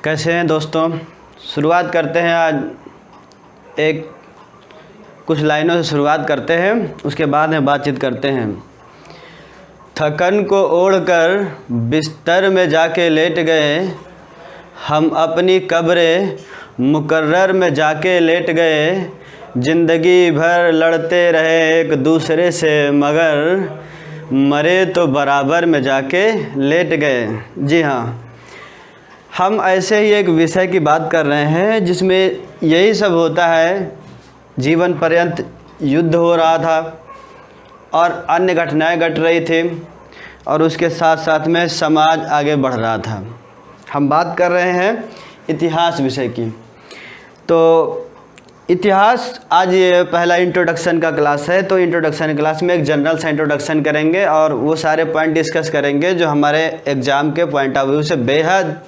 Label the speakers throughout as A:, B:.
A: कैसे हैं दोस्तों। शुरुआत करते हैं। आज एक कुछ लाइनों से शुरुआत करते हैं, उसके बाद में बातचीत करते हैं। थकन को ओढ़कर बिस्तर में जाके लेट गए, हम अपनी कब्र मुकर्रर में जाके लेट गए। ज़िंदगी भर लड़ते रहे एक दूसरे से, मगर मरे तो बराबर में जाके लेट गए। जी हाँ, हम ऐसे ही एक विषय की बात कर रहे हैं जिसमें यही सब होता है। जीवन पर्यंत युद्ध हो रहा था और अन्य घटनाएं घट रही थी और उसके साथ साथ में समाज आगे बढ़ रहा था। हम बात कर रहे हैं इतिहास विषय की। तो इतिहास, आज ये पहला इंट्रोडक्शन का क्लास है, तो इंट्रोडक्शन क्लास में एक जनरल सा इंट्रोडक्शन करेंगे और वो सारे पॉइंट डिस्कस करेंगे जो हमारे एग्ज़ाम के पॉइंट ऑफ व्यू से बेहद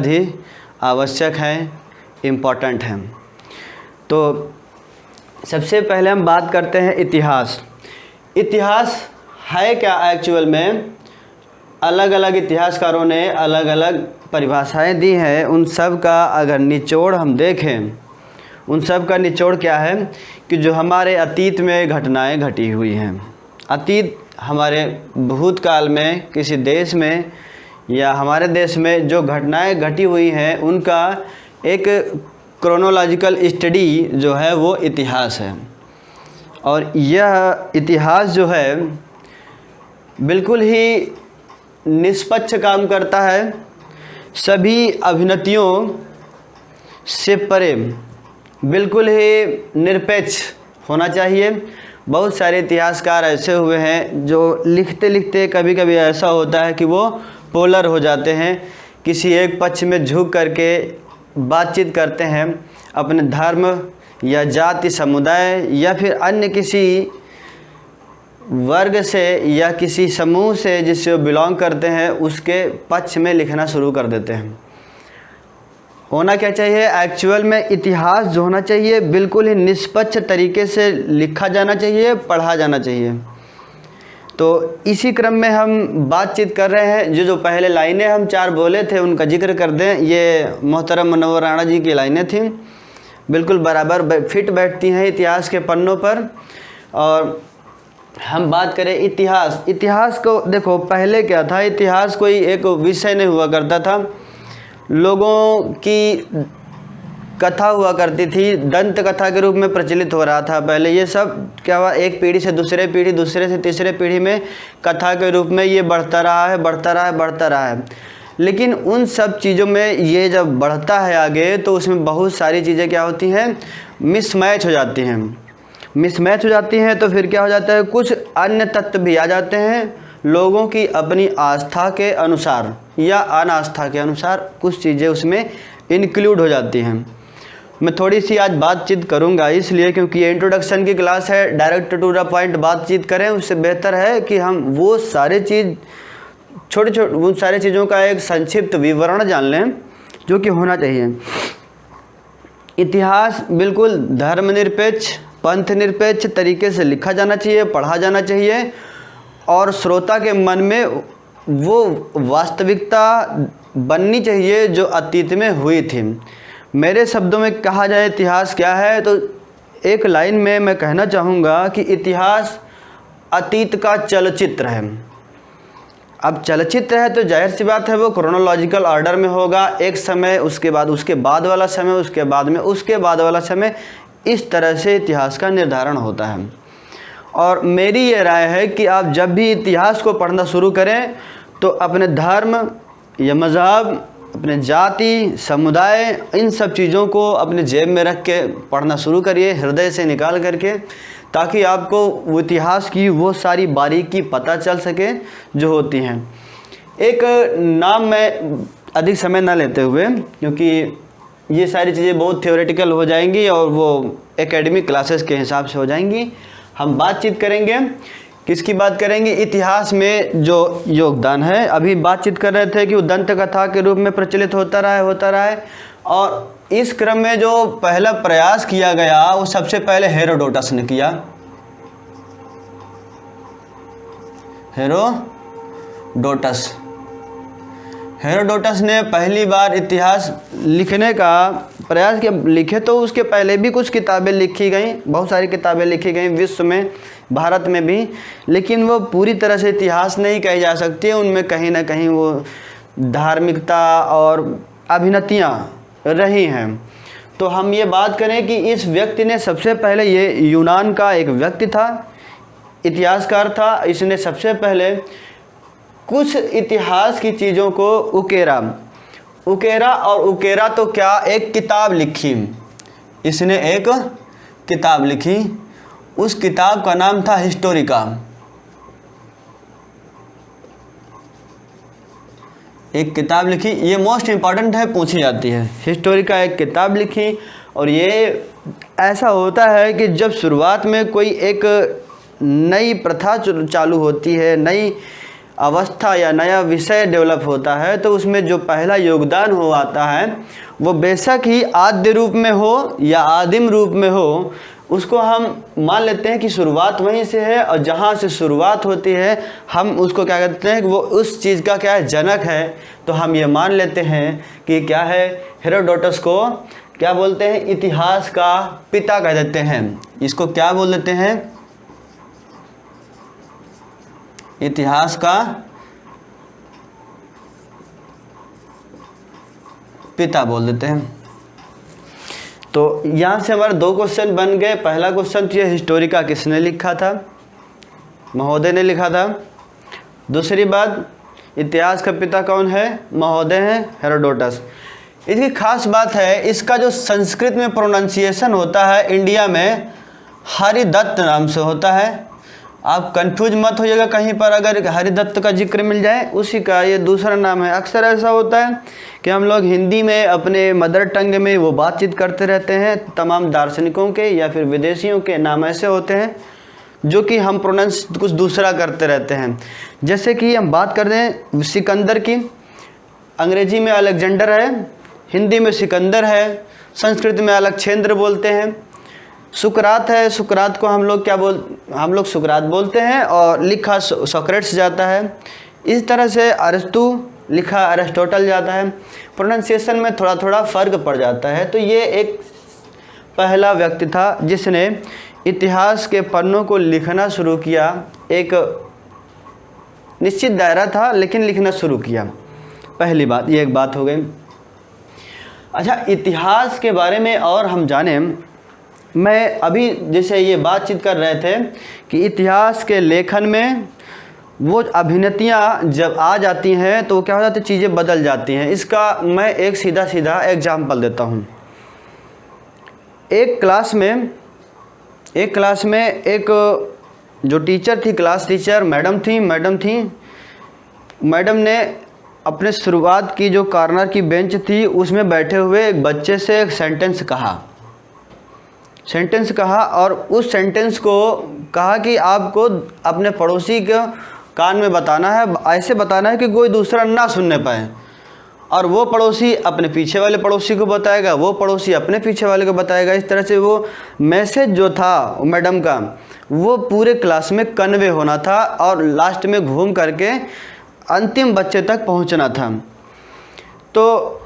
A: ही आवश्यक हैं, इम्पॉर्टेंट हैं। तो सबसे पहले हम बात करते हैं इतिहास। इतिहास है क्या एक्चुअल में? अलग अलग इतिहासकारों ने अलग अलग परिभाषाएं दी हैं। उन सब का अगर निचोड़ हम देखें, उन सब का निचोड़ क्या है कि जो हमारे अतीत में घटनाएं घटी हुई हैं, अतीत हमारे भूतकाल में किसी देश में या हमारे देश में जो घटनाएं घटी हुई हैं, उनका एक क्रोनोलॉजिकल स्टडी जो है वो इतिहास है। और यह इतिहास जो है बिल्कुल ही निष्पक्ष काम करता है, सभी अभिनतियों से परे बिल्कुल ही निरपेक्ष होना चाहिए। बहुत सारे इतिहासकार ऐसे हुए हैं जो लिखते लिखते कभी कभी ऐसा होता है कि वो पोलर हो जाते हैं, किसी एक पक्ष में झुक करके बातचीत करते हैं, अपने धर्म या जाति समुदाय या फिर अन्य किसी वर्ग से या किसी समूह से जिससे वो बिलोंग करते हैं उसके पक्ष में लिखना शुरू कर देते हैं। होना क्या चाहिए एक्चुअल में? इतिहास जो होना चाहिए बिल्कुल ही निष्पक्ष तरीके से लिखा जाना चाहिए, पढ़ा जाना चाहिए। तो इसी क्रम में हम बातचीत कर रहे हैं। जो पहले लाइनें हम 4 बोले थे उनका जिक्र कर दें। ये मोहतरम मुनव्वर राणा जी की लाइनें थीं, बिल्कुल बराबर फिट बैठती हैं इतिहास के पन्नों पर। और हम बात करें इतिहास। इतिहास को देखो, पहले क्या था, इतिहास कोई एक विषय नहीं हुआ करता था। लोगों की कथा हुआ करती थी, दंत कथा के रूप में प्रचलित हो रहा था पहले। ये सब क्या हुआ, एक पीढ़ी से दूसरे पीढ़ी, दूसरे से तीसरे पीढ़ी में कथा के रूप में ये बढ़ता रहा है। लेकिन उन सब चीज़ों में ये जब बढ़ता है आगे तो उसमें बहुत सारी चीज़ें क्या होती हैं, मिसमैच हो जाती हैं। तो फिर क्या हो जाता है, कुछ अन्य तत्व भी आ जाते हैं। लोगों की अपनी आस्था के अनुसार या अनास्था के अनुसार कुछ चीज़ें उसमें इंक्लूड हो जाती हैं। मैं थोड़ी सी आज बातचीत करूंगा इसलिए क्योंकि ये इंट्रोडक्शन की क्लास है, डायरेक्ट टू द पॉइंट बातचीत करें। उससे बेहतर है कि हम वो सारे चीज़ छोटे उन सारी चीज़ों का एक संक्षिप्त विवरण जान लें जो कि होना चाहिए। इतिहास बिल्कुल धर्मनिरपेक्ष, पंथ निरपेक्ष तरीके से लिखा जाना चाहिए, पढ़ा जाना चाहिए और श्रोता के मन में वो वास्तविकता बननी चाहिए जो अतीत में हुई थी। मेरे शब्दों में कहा जाए इतिहास क्या है, तो एक लाइन में मैं कहना चाहूँगा कि इतिहास अतीत का चलचित्र है। अब चलचित्र है तो जाहिर सी बात है वो क्रोनोलॉजिकल ऑर्डर में होगा, एक समय, उसके बाद उसके बाद वाला समय, उसके बाद में उसके बाद वाला समय, इस तरह से इतिहास का निर्धारण होता है। और मेरी ये राय है कि आप जब भी इतिहास को पढ़ना शुरू करें तो अपने धर्म या मज़हब, अपने जाति समुदाय, इन सब चीज़ों को अपने जेब में रख के पढ़ना शुरू करिए, हृदय से निकाल करके, ताकि आपको वो इतिहास की वो सारी बारीकी पता चल सके जो होती हैं। एक नाम मैं अधिक समय ना लेते हुए, क्योंकि ये सारी चीज़ें बहुत थ्योरेटिकल हो जाएंगी और वो एकेडमिक क्लासेस के हिसाब से हो जाएंगी। हम बातचीत करेंगे, किसकी बात करेंगे? इतिहास में जो योगदान है। अभी बातचीत कर रहे थे कि वो दंत कथा के रूप में प्रचलित होता रहा है और इस क्रम में जो पहला प्रयास किया गया वो सबसे पहले हेरोडोटस ने किया। हेरोडोटस हेरोडोटस ने पहली बार इतिहास लिखने का प्रयास किया। लिखे तो उसके पहले भी कुछ किताबें लिखी गई, बहुत सारी किताबें लिखी गई विश्व में, भारत में भी, लेकिन वो पूरी तरह से इतिहास नहीं कही जा सकती है। उनमें कहीं ना कहीं वो धार्मिकता और अभिनतियाँ रही हैं। तो हम ये बात करें कि इस व्यक्ति ने सबसे पहले, ये यूनान का एक व्यक्ति था, इतिहासकार था, इसने सबसे पहले कुछ इतिहास की चीज़ों को उकेरा और उकेरा तो क्या, एक किताब लिखी। इसने एक किताब लिखी, उस किताब का नाम था हिस्टोरिका। एक किताब लिखी, ये मोस्ट इम्पॉर्टेंट है, पूछी जाती है। हिस्टोरिका एक किताब लिखी, और ये ऐसा होता है कि जब शुरुआत में कोई एक नई प्रथा चालू होती है, नई अवस्था या नया विषय डेवलप होता है, तो उसमें जो पहला योगदान हो आता है वो बेशक ही आद्य रूप में हो या आदिम रूप में हो, उसको हम मान लेते हैं कि शुरुआत वहीं से है, और जहाँ से शुरुआत होती है हम उसको क्या कहते हैं कि वो उस चीज़ का क्या है, जनक है। तो हम ये मान लेते हैं कि क्या है, हेरोडोटस को क्या बोलते हैं, इतिहास का पिता कह देते हैं। इसको क्या बोल देते हैं, इतिहास का पिता बोल देते हैं। तो यहाँ से हमारे दो क्वेश्चन बन गए। पहला क्वेश्चन तो ये हिस्टोरिका किसने लिखा था, महोदय ने लिखा था। दूसरी बात, इतिहास का पिता कौन है, महोदय हैं हेरोडोटस। इसकी खास बात है, इसका जो संस्कृत में प्रोनाउंसिएशन होता है इंडिया में हरिदत्त नाम से होता है। आप कंफ्यूज मत होइएगा कहीं पर अगर हरिदत्त का जिक्र मिल जाए, उसी का ये दूसरा नाम है। अक्सर ऐसा होता है कि हम लोग हिंदी में अपने मदर टंग में वो बातचीत करते रहते हैं, तमाम दार्शनिकों के या फिर विदेशियों के नाम ऐसे होते हैं जो कि हम प्रोनाउंस कुछ दूसरा करते रहते हैं। जैसे कि हम बात कर दें सिकंदर की, अंग्रेजी में अलेक्जेंडर है, हिंदी में सिकंदर है, संस्कृत में अलक्षेंद्र बोलते हैं। सुकरात है, सुकरात को हम लोग सुकरात बोलते हैं, और लिखा सोक्रेट्स जाता है। इस तरह से अरस्तु लिखा अरिस्टोटल जाता है। प्रोनाउंसिएशन में थोड़ा थोड़ा फ़र्क पड़ जाता है। तो ये एक पहला व्यक्ति था जिसने इतिहास के पन्नों को लिखना शुरू किया। एक निश्चित दायरा था लेकिन लिखना शुरू किया। पहली बात, ये एक बात हो गई। अच्छा, इतिहास के बारे में और हम जाने, मैं अभी जैसे ये बातचीत कर रहे थे कि इतिहास के लेखन में वो अभिनतियाँ जब आ जाती हैं तो क्या हो जाती है, चीज़ें बदल जाती हैं। इसका मैं एक सीधा एग्जाम्पल देता हूँ। एक क्लास में एक जो टीचर थी, क्लास टीचर मैडम थी। मैडम ने अपने शुरुआत की जो कॉर्नर की बेंच थी उसमें बैठे हुए एक बच्चे से एक सेंटेंस कहा और उस सेंटेंस को कहा कि आपको अपने पड़ोसी के कान में बताना है, ऐसे बताना है कि कोई दूसरा ना सुनने पाए। और वो पड़ोसी अपने पीछे वाले पड़ोसी को बताएगा, वो पड़ोसी अपने पीछे वाले को बताएगा। इस तरह से वो मैसेज जो था मैडम का वो पूरे क्लास में कन्वे होना था और लास्ट में घूम करके अंतिम बच्चे तक पहुंचना था। तो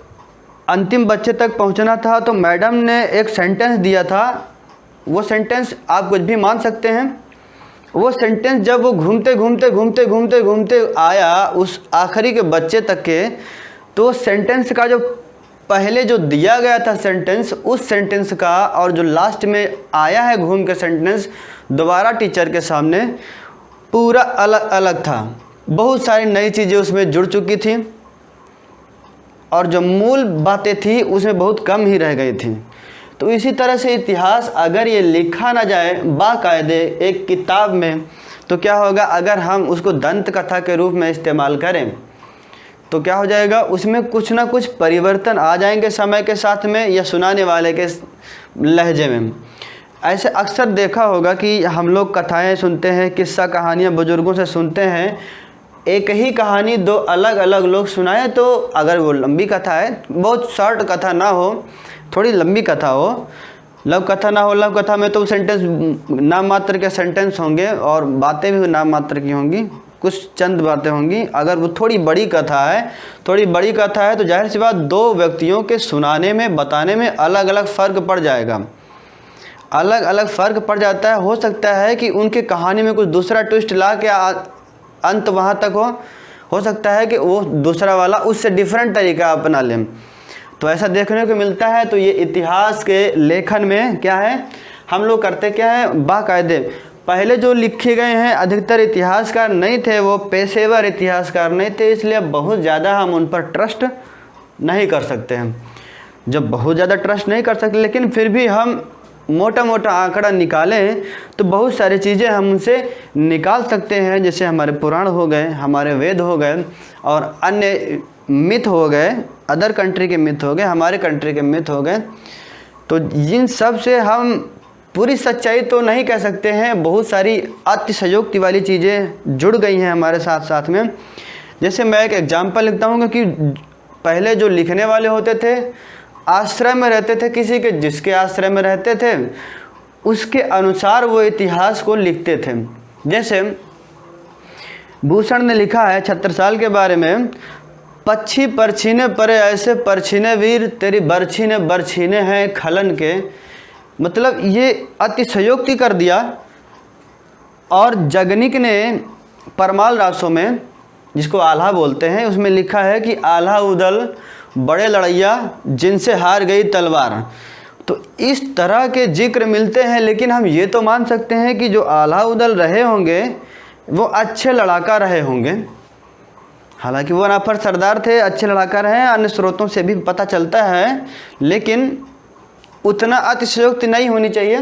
A: अंतिम बच्चे तक पहुंचना था तो मैडम ने एक सेंटेंस दिया था। वो सेंटेंस आप कुछ भी मान सकते हैं। वो सेंटेंस जब वो घूमते आया उस आखिरी के बच्चे तक के, तो सेंटेंस का जो पहले जो दिया गया था सेंटेंस, उस सेंटेंस का और जो लास्ट में आया है घूम के सेंटेंस दोबारा टीचर के सामने पूरा अलग अलग था। बहुत सारी नई चीज़ें उसमें जुड़ चुकी थी और जो मूल बातें थी उसमें बहुत कम ही रह गई थी। तो इसी तरह से इतिहास अगर ये लिखा ना जाए बाकायदे एक किताब में, तो क्या होगा, अगर हम उसको दंत कथा के रूप में इस्तेमाल करें तो क्या हो जाएगा, उसमें कुछ ना कुछ परिवर्तन आ जाएंगे समय के साथ में या सुनाने वाले के लहजे में। ऐसे अक्सर देखा होगा कि हम लोग कथाएं सुनते हैं, किस्सा कहानियां बुजुर्गों से सुनते हैं, एक ही कहानी दो अलग अलग लोग सुनाए तो अगर वो लंबी कथा है, बहुत शॉर्ट कथा ना हो, थोड़ी लंबी कथा हो, लव कथा ना हो, लव कथा में तो सेंटेंस नाम मात्र के सेंटेंस होंगे और बातें भी नाम मात्र की होंगी, कुछ चंद बातें होंगी। अगर वो थोड़ी बड़ी कथा है तो जाहिर सी बात दो व्यक्तियों के सुनाने में बताने में अलग अलग फ़र्क पड़ जाएगा, अलग अलग फ़र्क पड़ जाता है। हो सकता है कि उनके कहानी में कुछ दूसरा ट्विस्ट ला के अंत वहाँ तक हो सकता है कि वो दूसरा वाला उससे डिफरेंट तरीका अपना लें, तो ऐसा देखने को मिलता है। तो ये इतिहास के लेखन में क्या है, हम लोग करते क्या है, बाकायदे पहले जो लिखे गए हैं अधिकतर इतिहासकार नहीं थे, वो पेशेवर इतिहासकार नहीं थे, इसलिए बहुत ज़्यादा हम उन पर ट्रस्ट नहीं कर सकते हैं। जब बहुत ज़्यादा ट्रस्ट नहीं कर सकते, लेकिन फिर भी हम मोटा मोटा आंकड़ा निकालें तो बहुत सारी चीज़ें हम उनसे निकाल सकते हैं। जैसे हमारे पुराण हो गए, हमारे वेद हो गए, और अन्य मिथ हो गए, अदर कंट्री के मिथ हो गए, हमारे कंट्री के मिथ हो गए। तो इन सब से हम पूरी सच्चाई तो नहीं कह सकते हैं, बहुत सारी अतिशयोक्ति वाली चीज़ें जुड़ गई हैं हमारे साथ साथ में। जैसे मैं एक एग्जांपल लिखता हूँ कि पहले जो लिखने वाले होते थे आश्रय में रहते थे, किसी के जिसके आश्रय में रहते थे उसके अनुसार वो इतिहास को लिखते थे। जैसे भूषण ने लिखा है छत्रसाल के बारे में, पक्षी परछीने परे ऐसे परछीने वीर, तेरी बरछी ने बरछीने हैं खलन के। मतलब ये अतिशयोक्ति कर दिया। और जगनिक ने परमाल रासों में, जिसको आल्हा बोलते हैं, उसमें लिखा है कि आल्हा उदल बड़े लड़ैया जिनसे हार गई तलवार। तो इस तरह के जिक्र मिलते हैं, लेकिन हम ये तो मान सकते हैं कि जो आल्हा उदल रहे होंगे वो अच्छे लड़ाका रहे होंगे। हालांकि वो नाफर सरदार थे, अच्छे लड़ाका रहे, अन्य स्रोतों से भी पता चलता है, लेकिन उतना अतिशयोक्ति नहीं होनी चाहिए।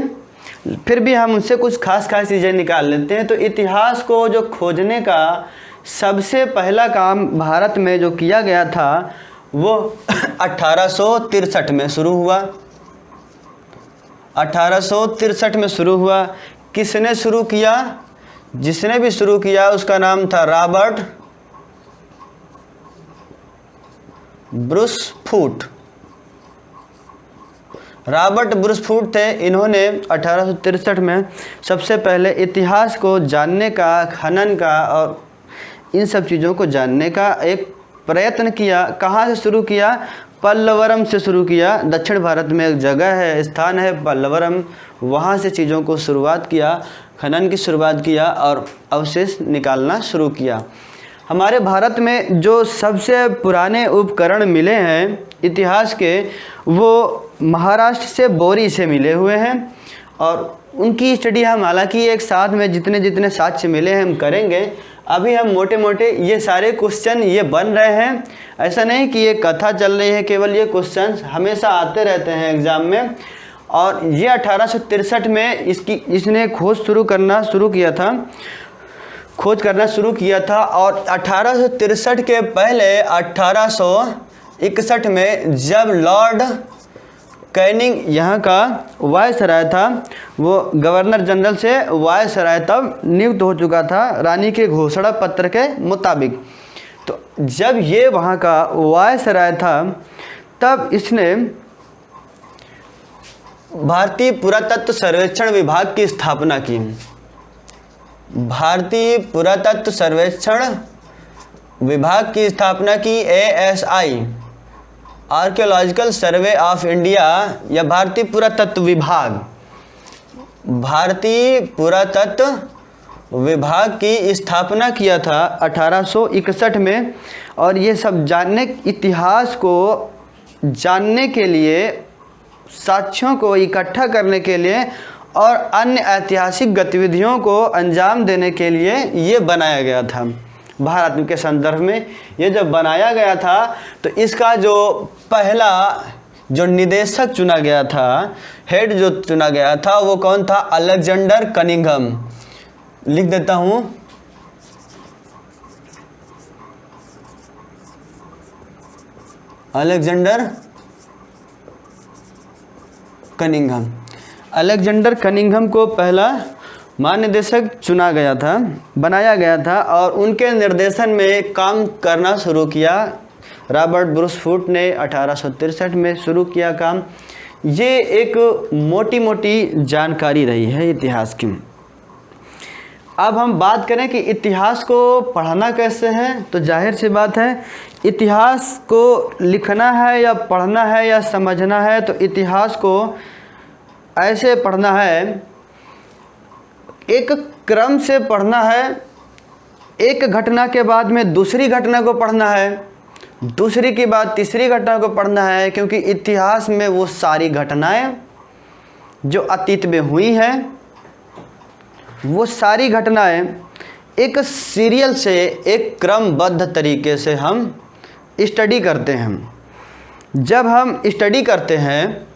A: फिर भी हम उनसे कुछ खास चीज़ें निकाल लेते हैं। तो इतिहास को जो खोजने का सबसे पहला काम भारत में जो किया गया था वो 1863 में शुरू हुआ। 1863 में शुरू हुआ। किसने शुरू किया? जिसने भी शुरू किया उसका नाम था रॉबर्ट ब्रूसफूट। रॉबर्ट ब्रूसफूट थे। इन्होंने 1863 में सबसे पहले इतिहास को जानने का, खनन का और इन सब चीज़ों को जानने का एक प्रयत्न किया। कहाँ से शुरू किया? पल्लवरम से शुरू किया। दक्षिण भारत में एक जगह है, स्थान है पल्लवरम, वहाँ से चीज़ों को शुरुआत किया, खनन की शुरुआत किया और अवशेष निकालना शुरू किया। हमारे भारत में जो सबसे पुराने उपकरण मिले हैं इतिहास के, वो महाराष्ट्र से बोरी से मिले हुए हैं, और उनकी स्टडी हम हालांकि एक साथ में जितने साक्ष्य मिले हैं हम करेंगे। अभी हम मोटे मोटे ये सारे क्वेश्चन ये बन रहे हैं। ऐसा नहीं कि ये कथा चल रही है, केवल ये क्वेश्चन हमेशा आते रहते हैं एग्ज़ाम में। और ये 1863 में इसने खोज करना शुरू किया था। और 1863 के पहले 1861 में जब लॉर्ड कैनिंग यहाँ का वायसराय था, वो गवर्नर जनरल से वायसराय तब नियुक्त हो चुका था रानी के घोषणा पत्र के मुताबिक। तो जब ये वहाँ का वायसराय था तब इसने भारतीय पुरातत्व सर्वेक्षण विभाग की स्थापना की। भारतीय पुरातत्व सर्वेक्षण विभाग की स्थापना की, ASI archaeological survey of India, या भारतीय पुरातत्व विभाग, भारतीय पुरातत्व विभाग की स्थापना किया था 1861 में। और ये सब इतिहास को जानने के लिए, साक्ष्यों को इकट्ठा करने के लिए और अन्य ऐतिहासिक गतिविधियों को अंजाम देने के लिए ये बनाया गया था। भारत के संदर्भ में ये जब बनाया गया था तो इसका जो पहला जो निदेशक चुना गया था, हेड जो चुना गया था, वो कौन था? Alexander Cunningham. लिख देता हूँ, अलेक्जेंडर कनिंघम। अलेक्जेंडर कनिंघम को पहला महानिदेशक चुना गया था, बनाया गया था, और उनके निर्देशन में काम करना शुरू किया। रॉबर्ट ब्रूसफूट ने 1863 में शुरू किया काम। ये एक मोटी मोटी जानकारी रही है इतिहास की। अब हम बात करें कि इतिहास को पढ़ना कैसे है, तो जाहिर सी बात है इतिहास को लिखना है या पढ़ना है या समझना है, तो इतिहास को ऐसे पढ़ना है, एक क्रम से पढ़ना है। एक घटना के बाद में दूसरी घटना को पढ़ना है, दूसरी के बाद तीसरी घटना को पढ़ना है, क्योंकि इतिहास में वो सारी घटनाएं जो अतीत में हुई हैं, वो सारी घटनाएं एक सीरियल से, एक क्रमबद्ध तरीके से हम स्टडी करते हैं। जब हम स्टडी करते हैं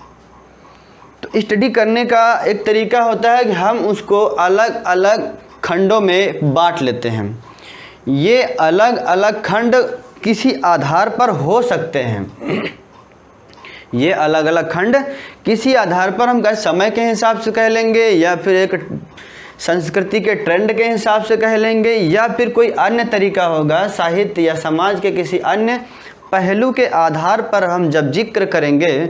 A: तो स्टडी करने का एक तरीका होता है कि हम उसको अलग अलग खंडों में बांट लेते हैं। ये अलग अलग खंड किसी आधार पर हो सकते हैं। ये अलग अलग खंड किसी आधार पर हम समय के हिसाब से कह लेंगे, या फिर एक संस्कृति के ट्रेंड के हिसाब से कह लेंगे, या फिर कोई अन्य तरीका होगा, साहित्य या समाज के किसी अन्य पहलू के आधार पर हम जब जिक्र करेंगे,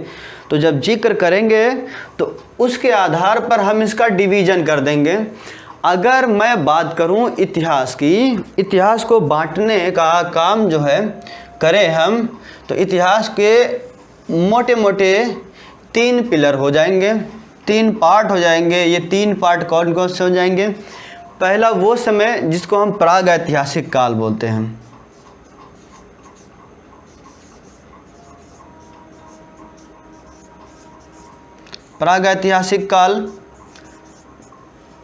A: तो जब जिक्र करेंगे तो उसके आधार पर हम इसका डिवीज़न कर देंगे। अगर मैं बात करूं इतिहास की, इतिहास को बांटने का काम जो है करें हम, तो इतिहास के मोटे मोटे 3 पिलर हो जाएंगे, 3 पार्ट हो जाएंगे। ये 3 पार्ट कौन कौन से हो जाएंगे? पहला वो समय जिसको हम प्राग ऐतिहासिक काल बोलते हैं। प्राग ऐतिहासिक काल।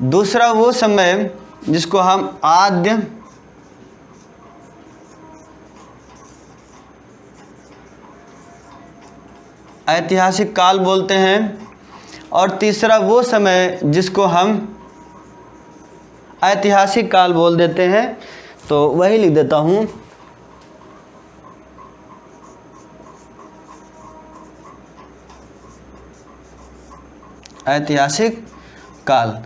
A: दूसरा वो समय जिसको हम आद्य ऐतिहासिक काल बोलते हैं। और तीसरा वो समय जिसको हम ऐतिहासिक काल बोल देते हैं। तो वही लिख देता हूँ, ऐतिहासिक काल।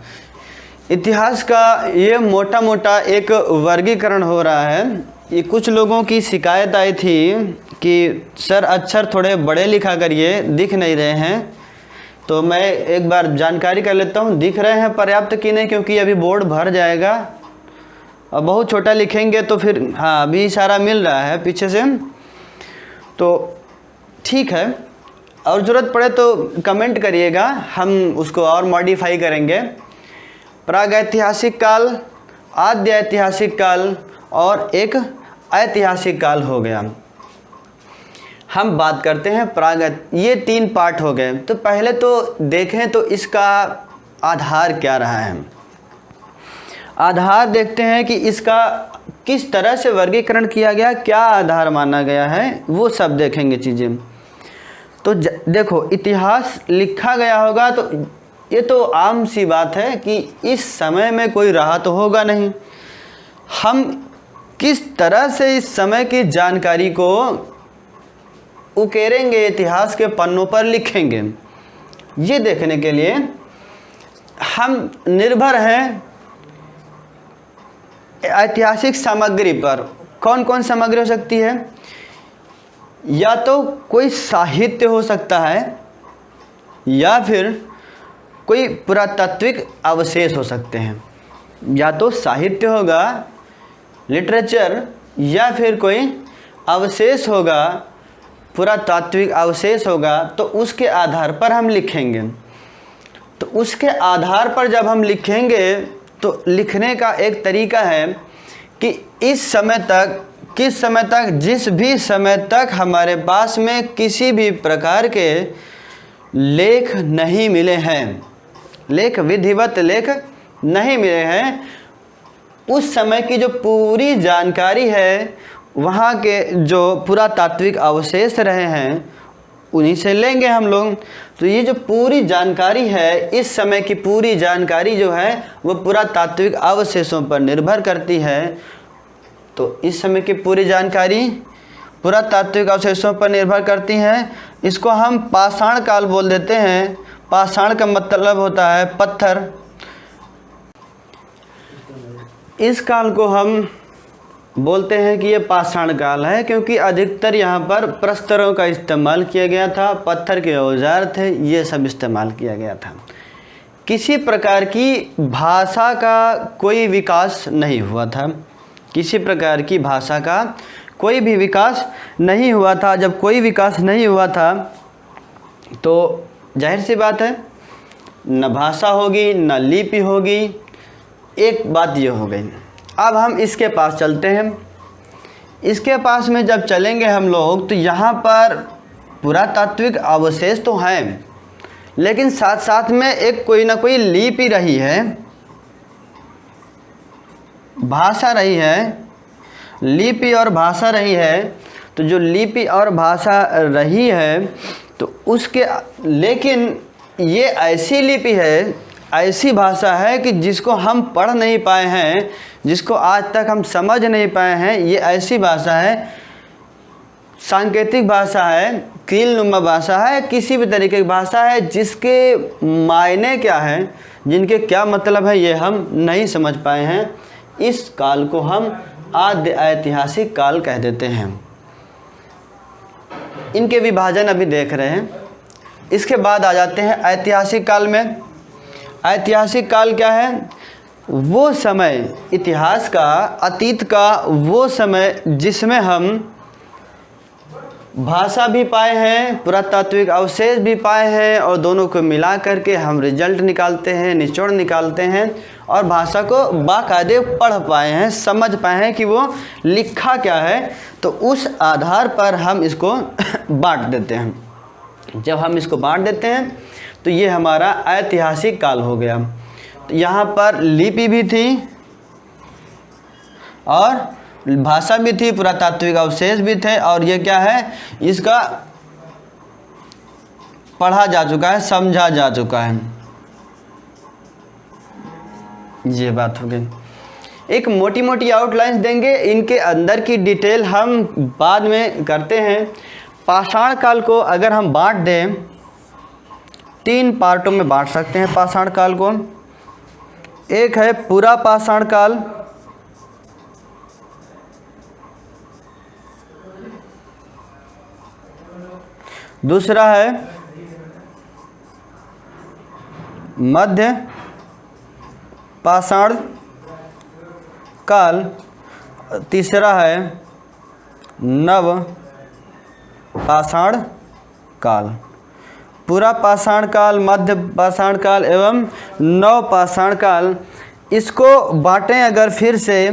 A: इतिहास का ये मोटा मोटा एक वर्गीकरण हो रहा है। ये कुछ लोगों की शिकायत आई थी कि सर अक्षर थोड़े बड़े लिखा करिए, दिख नहीं रहे हैं। तो मैं एक बार जानकारी कर लेता हूँ, दिख रहे हैं पर्याप्त कि नहीं, क्योंकि अभी बोर्ड भर जाएगा और बहुत छोटा लिखेंगे तो फिर हाँ अभी इशारा मिल रहा है पीछे से, तो ठीक है। और ज़रूरत पड़े तो कमेंट करिएगा, हम उसको और मॉडिफाई करेंगे। प्राग ऐतिहासिक काल, आद्य ऐतिहासिक काल और एक ऐतिहासिक काल हो गया। हम बात करते हैं प्राग। ये 3 पार्ट हो गए। तो पहले तो देखें तो इसका आधार क्या रहा है। आधार देखते हैं कि इसका किस तरह से वर्गीकरण किया गया, क्या आधार माना गया है, वो सब देखेंगे चीज़ें। तो देखो, इतिहास लिखा गया होगा तो ये तो आम सी बात है कि इस समय में कोई रहा तो होगा नहीं। हम किस तरह से इस समय की जानकारी को उकेरेंगे, इतिहास के पन्नों पर लिखेंगे, ये देखने के लिए हम निर्भर हैं ऐतिहासिक सामग्री पर। कौन कौन सामग्री हो सकती है? या तो कोई साहित्य हो सकता है, या फिर कोई पुरातात्विक अवशेष हो सकते हैं। या तो साहित्य होगा, लिटरेचर, या फिर कोई अवशेष होगा, पुरातात्विक अवशेष होगा। तो उसके आधार पर हम लिखेंगे। तो उसके आधार पर जब हम लिखेंगे तो लिखने का एक तरीका है कि इस समय तक, किस समय तक, जिस भी समय तक हमारे पास में किसी भी प्रकार के लेख नहीं मिले हैं, लेख विधिवत लेख नहीं मिले हैं, उस समय की जो पूरी जानकारी है, वहाँ के जो पुरातात्विक अवशेष रहे हैं, उन्हीं से लेंगे हम लोग। तो ये जो पूरी जानकारी है, इस समय की पूरी जानकारी जो है वो पुरातात्विक अवशेषों पर निर्भर करती है। तो इस समय की पूरी जानकारी पुरातात्विक अवशेषों पर निर्भर करती हैं। इसको हम पाषाण काल बोल देते हैं। पाषाण का मतलब होता है पत्थर। इस काल को हम बोलते हैं कि ये पाषाण काल है, क्योंकि अधिकतर यहाँ पर प्रस्तरों का इस्तेमाल किया गया था, पत्थर के औजार थे, ये सब इस्तेमाल किया गया था। किसी प्रकार की भाषा का कोई विकास नहीं हुआ था। किसी प्रकार की भाषा का कोई भी विकास नहीं हुआ था। जब कोई विकास नहीं हुआ था तो जाहिर सी बात है न भाषा होगी न लिपि होगी। एक बात ये हो गई। अब हम इसके पास चलते हैं। इसके पास में जब चलेंगे हम लोग तो यहाँ पर पुरातात्विक अवशेष तो हैं, लेकिन साथ साथ में एक कोई ना कोई लिपि रही है, भाषा रही है, लिपि और भाषा रही है। तो जो लिपि और भाषा रही है तो उसके, लेकिन ये ऐसी लिपि है, ऐसी भाषा है कि जिसको हम पढ़ नहीं पाए हैं, जिसको आज तक हम समझ नहीं पाए हैं। ये ऐसी भाषा है, सांकेतिक भाषा है, कीलनुमा भाषा है, किसी भी तरीके की भाषा है जिसके मायने क्या हैं, जिनके क्या मतलब है, ये हम नहीं समझ पाए हैं। इस काल को हम आद्य ऐतिहासिक काल कह देते हैं। इनके विभाजन अभी देख रहे हैं। इसके बाद आ जाते हैं ऐतिहासिक काल में। ऐतिहासिक काल क्या है? वो समय, इतिहास का, अतीत का वो समय जिसमें हम भाषा भी पाए हैं, पुरातात्विक अवशेष भी पाए हैं, और दोनों को मिला करके हम रिजल्ट निकालते हैं, निचोड़ निकालते हैं, और भाषा को बाकायदे पढ़ पाए हैं, समझ पाए हैं कि वो लिखा क्या है। तो उस आधार पर हम इसको बांट देते हैं। जब हम इसको बांट देते हैं तो ये हमारा ऐतिहासिक काल हो गया। तो यहाँ पर लिपि भी थी और भाषा भी थी, पुरातात्विक अवशेष भी थे, और ये क्या है, इसका पढ़ा जा चुका है, समझा जा चुका है। ये बात हो गई। एक मोटी मोटी आउटलाइंस देंगे, इनके अंदर की डिटेल हम बाद में करते हैं। पाषाण काल को अगर हम बांट दें, 3 पार्टों में बांट सकते हैं पाषाण काल को। एक है पूरा पाषाण काल, दूसरा है मध्य पाषाण काल, तीसरा है नव पाषाण काल। पूरा पाषाण काल, मध्य पाषाण काल एवं नव पाषाण काल, इसको बांटें अगर फिर से,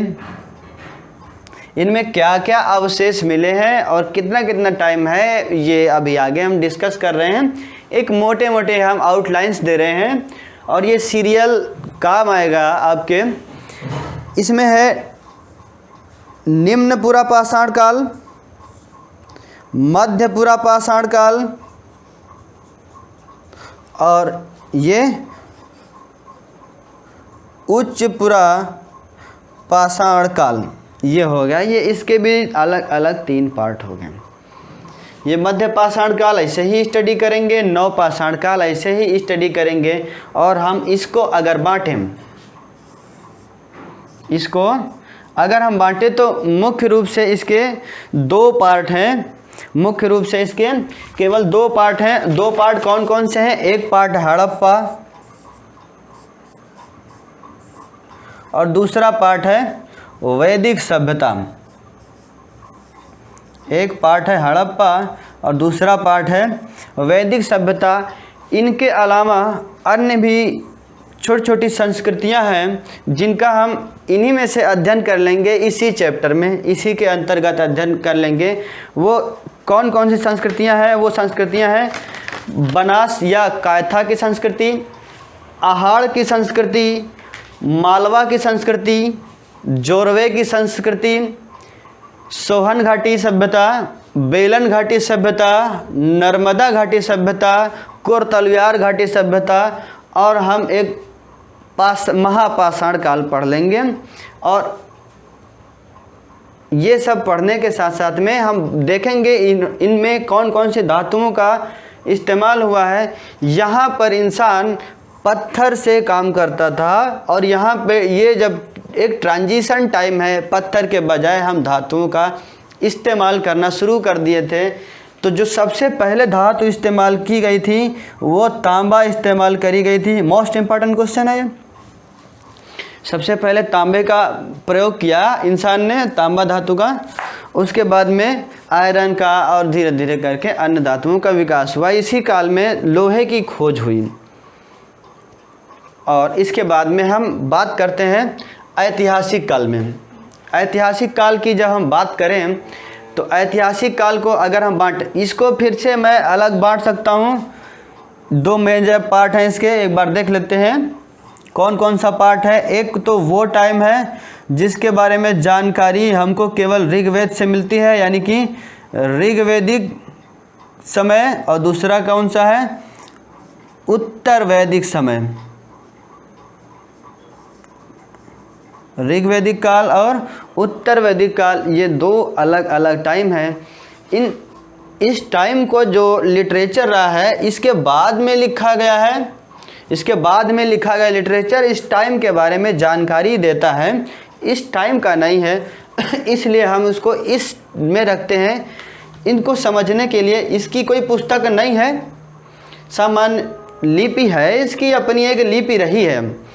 A: इनमें क्या क्या अवशेष मिले हैं और कितना कितना टाइम है, ये अभी आगे हम डिस्कस कर रहे हैं। एक मोटे मोटे हम आउटलाइंस दे रहे हैं और ये सीरियल काम आएगा आपके। इसमें है निम्न पूरा पाषाण काल, मध्य पूरा पाषाण काल, और ये उच्च पूरा पाषाण काल। ये हो गया। ये इसके भी अलग अलग 3 पार्ट हो गए। ये मध्य पाषाण काल ऐसे ही स्टडी करेंगे, नव पाषाण काल ऐसे ही स्टडी करेंगे। और हम इसको अगर बांटें, इसको अगर हम बांटें तो मुख्य रूप से इसके 2 पार्ट हैं। मुख्य रूप से इसके केवल 2 पार्ट हैं। 2 पार्ट कौन कौन से हैं? एक पार्ट हड़प्पा और दूसरा पार्ट है वैदिक सभ्यता। एक पार्ट है हड़प्पा और दूसरा पार्ट है वैदिक सभ्यता। इनके अलावा अन्य भी छोटी छोटी संस्कृतियां हैं जिनका हम इन्हीं में से अध्ययन कर लेंगे इसी चैप्टर में, इसी के अंतर्गत अध्ययन कर लेंगे। वो कौन कौन सी संस्कृतियां हैं? वो संस्कृतियां हैं बनास या कायथा की संस्कृति, आहाड़ की संस्कृति, मालवा की संस्कृति, जोरवे की संस्कृति, सोहन घाटी सभ्यता, बेलन घाटी सभ्यता, नर्मदा घाटी सभ्यता, कोरतलवियार घाटी सभ्यता, और हम एक महापाषाण काल पढ़ लेंगे। और ये सब पढ़ने के साथ साथ में हम देखेंगे इनमें कौन कौन से धातुओं का इस्तेमाल हुआ है। यहाँ पर इंसान पत्थर से काम करता था और यहाँ पे ये जब एक ट्रांजिशन टाइम है, पत्थर के बजाय हम धातुओं का इस्तेमाल करना शुरू कर दिए थे। तो जो सबसे पहले धातु इस्तेमाल की गई थी वो तांबा इस्तेमाल करी गई थी। मोस्ट इम्पॉर्टेंट क्वेश्चन है ये। सबसे पहले तांबे का प्रयोग किया इंसान ने, तांबा धातु का। उसके बाद में आयरन का और धीरे धीरे करके अन्य धातुओं का विकास हुआ। इसी काल में लोहे की खोज हुई। और इसके बाद में हम बात करते हैं ऐतिहासिक काल में। ऐतिहासिक काल की जब हम बात करें तो ऐतिहासिक काल को अगर हम इसको फिर से मैं अलग बांट सकता हूँ। 2 मेजर पार्ट हैं इसके, एक बार देख लेते हैं कौन कौन सा पार्ट है। एक तो वो टाइम है जिसके बारे में जानकारी हमको केवल ऋग्वेद से मिलती है, यानी कि ऋग्वेदिक समय, और दूसरा कौन सा है, उत्तर वैदिक समय। ऋग्वेदिक काल और उत्तर वैदिक काल, ये 2 अलग अलग टाइम हैं। इस टाइम को जो लिटरेचर रहा है इसके बाद में लिखा गया है। इसके बाद में लिखा गया लिटरेचर इस टाइम के बारे में जानकारी देता है, इस टाइम का नहीं है। इसलिए हम उसको इस में रखते हैं। इनको समझने के लिए इसकी कोई पुस्तक नहीं है, सामान्य लिपि है, इसकी अपनी एक लिपि रही है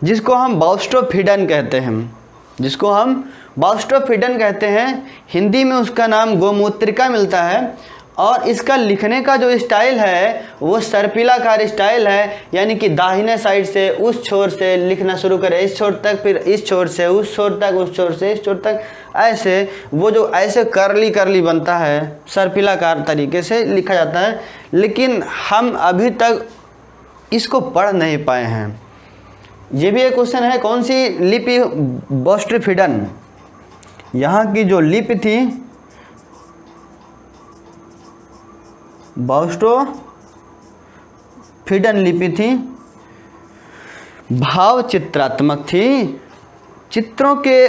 A: जिसको हम बौस्टोफिडन कहते हैं। जिसको हम बौस्टोफिडन कहते हैं। हिंदी में उसका नाम गोमूत्रिका मिलता है। और इसका लिखने का जो स्टाइल है वो सर्पिलाकार स्टाइल है, यानी कि दाहिने साइड से उस छोर से लिखना शुरू करें, इस छोर तक, फिर इस छोर से उस छोर तक, उस छोर से इस छोर तक, ऐसे वो जो ऐसे करली करली बनता है, सर्पिलाकार तरीके से लिखा जाता है। लेकिन हम अभी तक इसको पढ़ नहीं पाए हैं। ये भी एक क्वेश्चन है, कौन सी लिपि, बौस्टोफिडन। यहाँ की जो लिपि थी बौस्टोफिडन लिपि थी, भाव चित्रात्मक थी। चित्रों के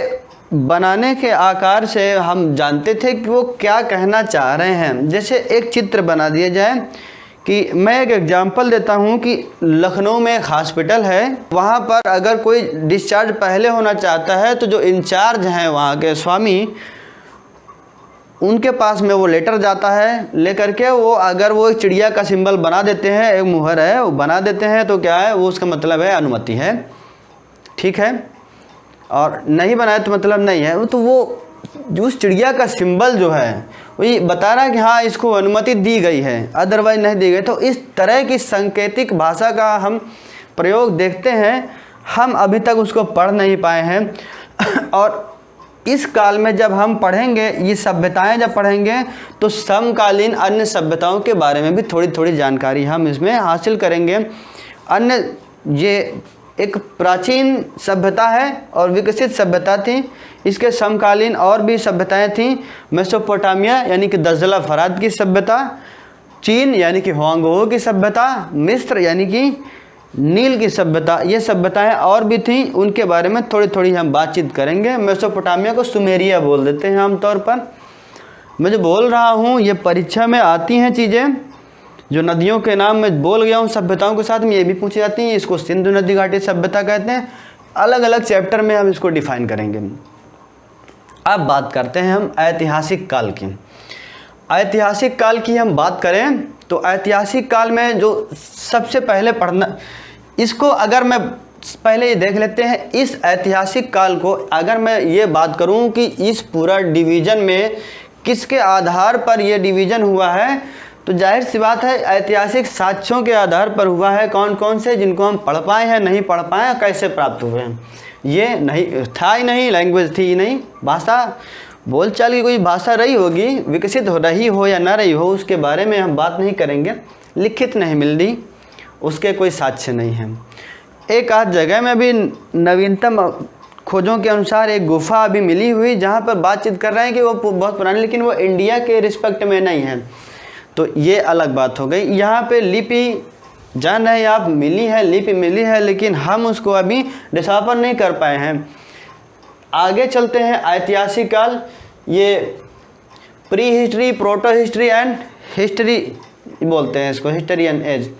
A: बनाने के आकार से हम जानते थे कि वो क्या कहना चाह रहे हैं। जैसे एक चित्र बना दिया जाए कि मैं एक एग्जांपल देता हूँ कि लखनऊ में एक हॉस्पिटल है, वहाँ पर अगर कोई डिस्चार्ज पहले होना चाहता है तो जो इंचार्ज हैं वहाँ के स्वामी, उनके पास में वो लेटर जाता है, लेकर के वो अगर वो एक चिड़िया का सिंबल बना देते हैं, एक मुहर है वो बना देते हैं, तो क्या है वो, उसका मतलब है अनुमति है, ठीक है। और नहीं बनाए तो मतलब नहीं है। तो वो उस चिड़िया का सिंबल जो है वही बता रहा है कि हाँ इसको अनुमति दी गई है, अदरवाइज नहीं दी गई। तो इस तरह की सांकेतिक भाषा का हम प्रयोग देखते हैं, हम अभी तक उसको पढ़ नहीं पाए हैं। और इस काल में जब हम पढ़ेंगे, ये सभ्यताएं जब पढ़ेंगे, तो समकालीन अन्य सभ्यताओं के बारे में भी थोड़ी थोड़ी जानकारी हम इसमें हासिल करेंगे। अन्य, ये एक प्राचीन सभ्यता है और विकसित सभ्यता थी। इसके समकालीन और भी सभ्यताएं थीं। मेसोपोटामिया यानी कि दजला फराद की सभ्यता, चीन यानी कि हुआंगहो की सभ्यता, मिस्र यानी कि नील की सभ्यता, ये सभ्यताएं और भी थीं। उनके बारे में थोड़ी थोड़ी हम बातचीत करेंगे। मेसोपोटामिया को सुमेरिया बोल देते हैं आमतौर पर। मैं जो बोल रहा हूँ ये परीक्षा में आती हैं चीज़ें, जो नदियों के नाम मैं बोल गया हूँ सभ्यताओं के साथ में ये भी पूछी जाती हैं। इसको सिंधु नदी घाटी सभ्यता कहते हैं। अलग अलग चैप्टर में हम इसको डिफाइन करेंगे। अब बात करते हैं हम ऐतिहासिक काल की। ऐतिहासिक काल की हम बात करें तो ऐतिहासिक काल में जो सबसे पहले पढ़ना, इसको अगर मैं पहले ये देख लेते हैं, इस ऐतिहासिक काल को अगर मैं ये बात करूं कि इस पूरा डिवीज़न में किसके आधार पर ये डिवीज़न हुआ है, तो जाहिर सी बात है ऐतिहासिक साक्ष्यों के आधार पर हुआ है। कौन कौन से, जिनको हम पढ़ पाए हैं, नहीं पढ़ पाए, कैसे प्राप्त हुए हैं, ये नहीं था ही नहीं, लैंग्वेज थी ही नहीं, भाषा बोलचाल की कोई भाषा रही होगी, विकसित हो रही हो या ना रही हो, उसके बारे में हम बात नहीं करेंगे। लिखित नहीं मिल रही, उसके कोई साक्ष्य नहीं है। एक आध जगह में भी नवीनतम खोजों के अनुसार एक गुफा अभी मिली हुई जहाँ पर बातचीत कर रहे हैं कि वो बहुत पुरानी, लेकिन वो इंडिया के रिस्पेक्ट में नहीं है। तो ये अलग बात हो गई। यहाँ पे लिपि जान रहे आप मिली है, लिपि मिली है, लेकिन हम उसको अभी डिसाइफर नहीं कर पाए हैं। आगे चलते हैं। ऐतिहासिक काल, ये pre history, proto history and history बोलते हैं इसको, हिस्ट्री एंड एज।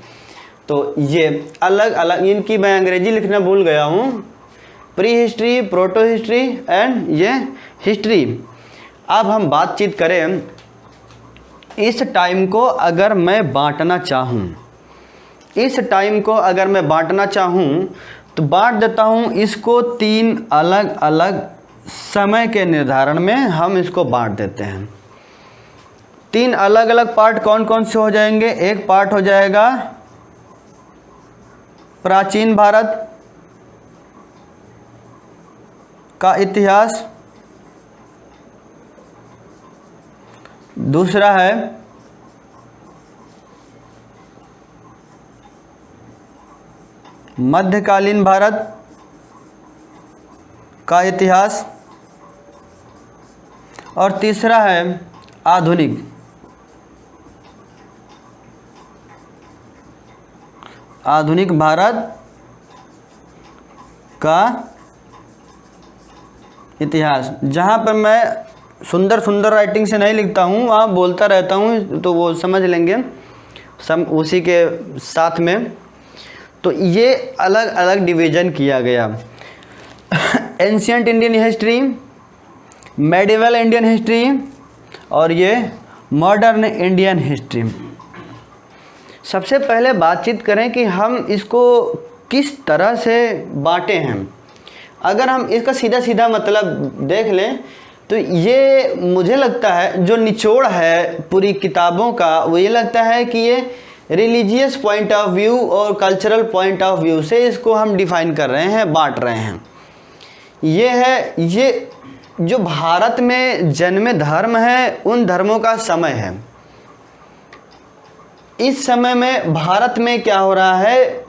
A: तो ये अलग अलग, इनकी मैं अंग्रेजी लिखना भूल गया हूँ। Pre history, proto history and ये हिस्ट्री। अब हम बातचीत करें इस टाइम को अगर मैं बांटना चाहूँ तो बांट देता हूँ इसको 3 अलग अलग समय के निर्धारण में हम इसको बांट देते हैं। 3 अलग अलग पार्ट कौन कौन से हो जाएंगे? एक पार्ट हो जाएगा प्राचीन भारत का इतिहास, दूसरा है मध्यकालीन भारत का इतिहास, और तीसरा है आधुनिक भारत का इतिहास। जहाँ पर मैं सुंदर राइटिंग से नहीं लिखता हूँ, वहाँ बोलता रहता हूँ तो वो समझ लेंगे उसी के साथ में। तो ये अलग अलग डिवीज़न किया गया। Ancient Indian history, medieval Indian history और ये मॉडर्न इंडियन हिस्ट्री। सबसे पहले बातचीत करें कि हम इसको किस तरह से बांटे हैं। अगर हम इसका सीधा मतलब देख लें तो ये मुझे लगता है जो निचोड़ है पूरी किताबों का, वो ये लगता है कि ये रिलीजियस पॉइंट ऑफ व्यू और कल्चरल पॉइंट ऑफ व्यू से इसको हम डिफ़ाइन कर रहे हैं, बांट रहे हैं। ये जो भारत में जन्मे धर्म है उन धर्मों का समय है। इस समय में भारत में क्या हो रहा है,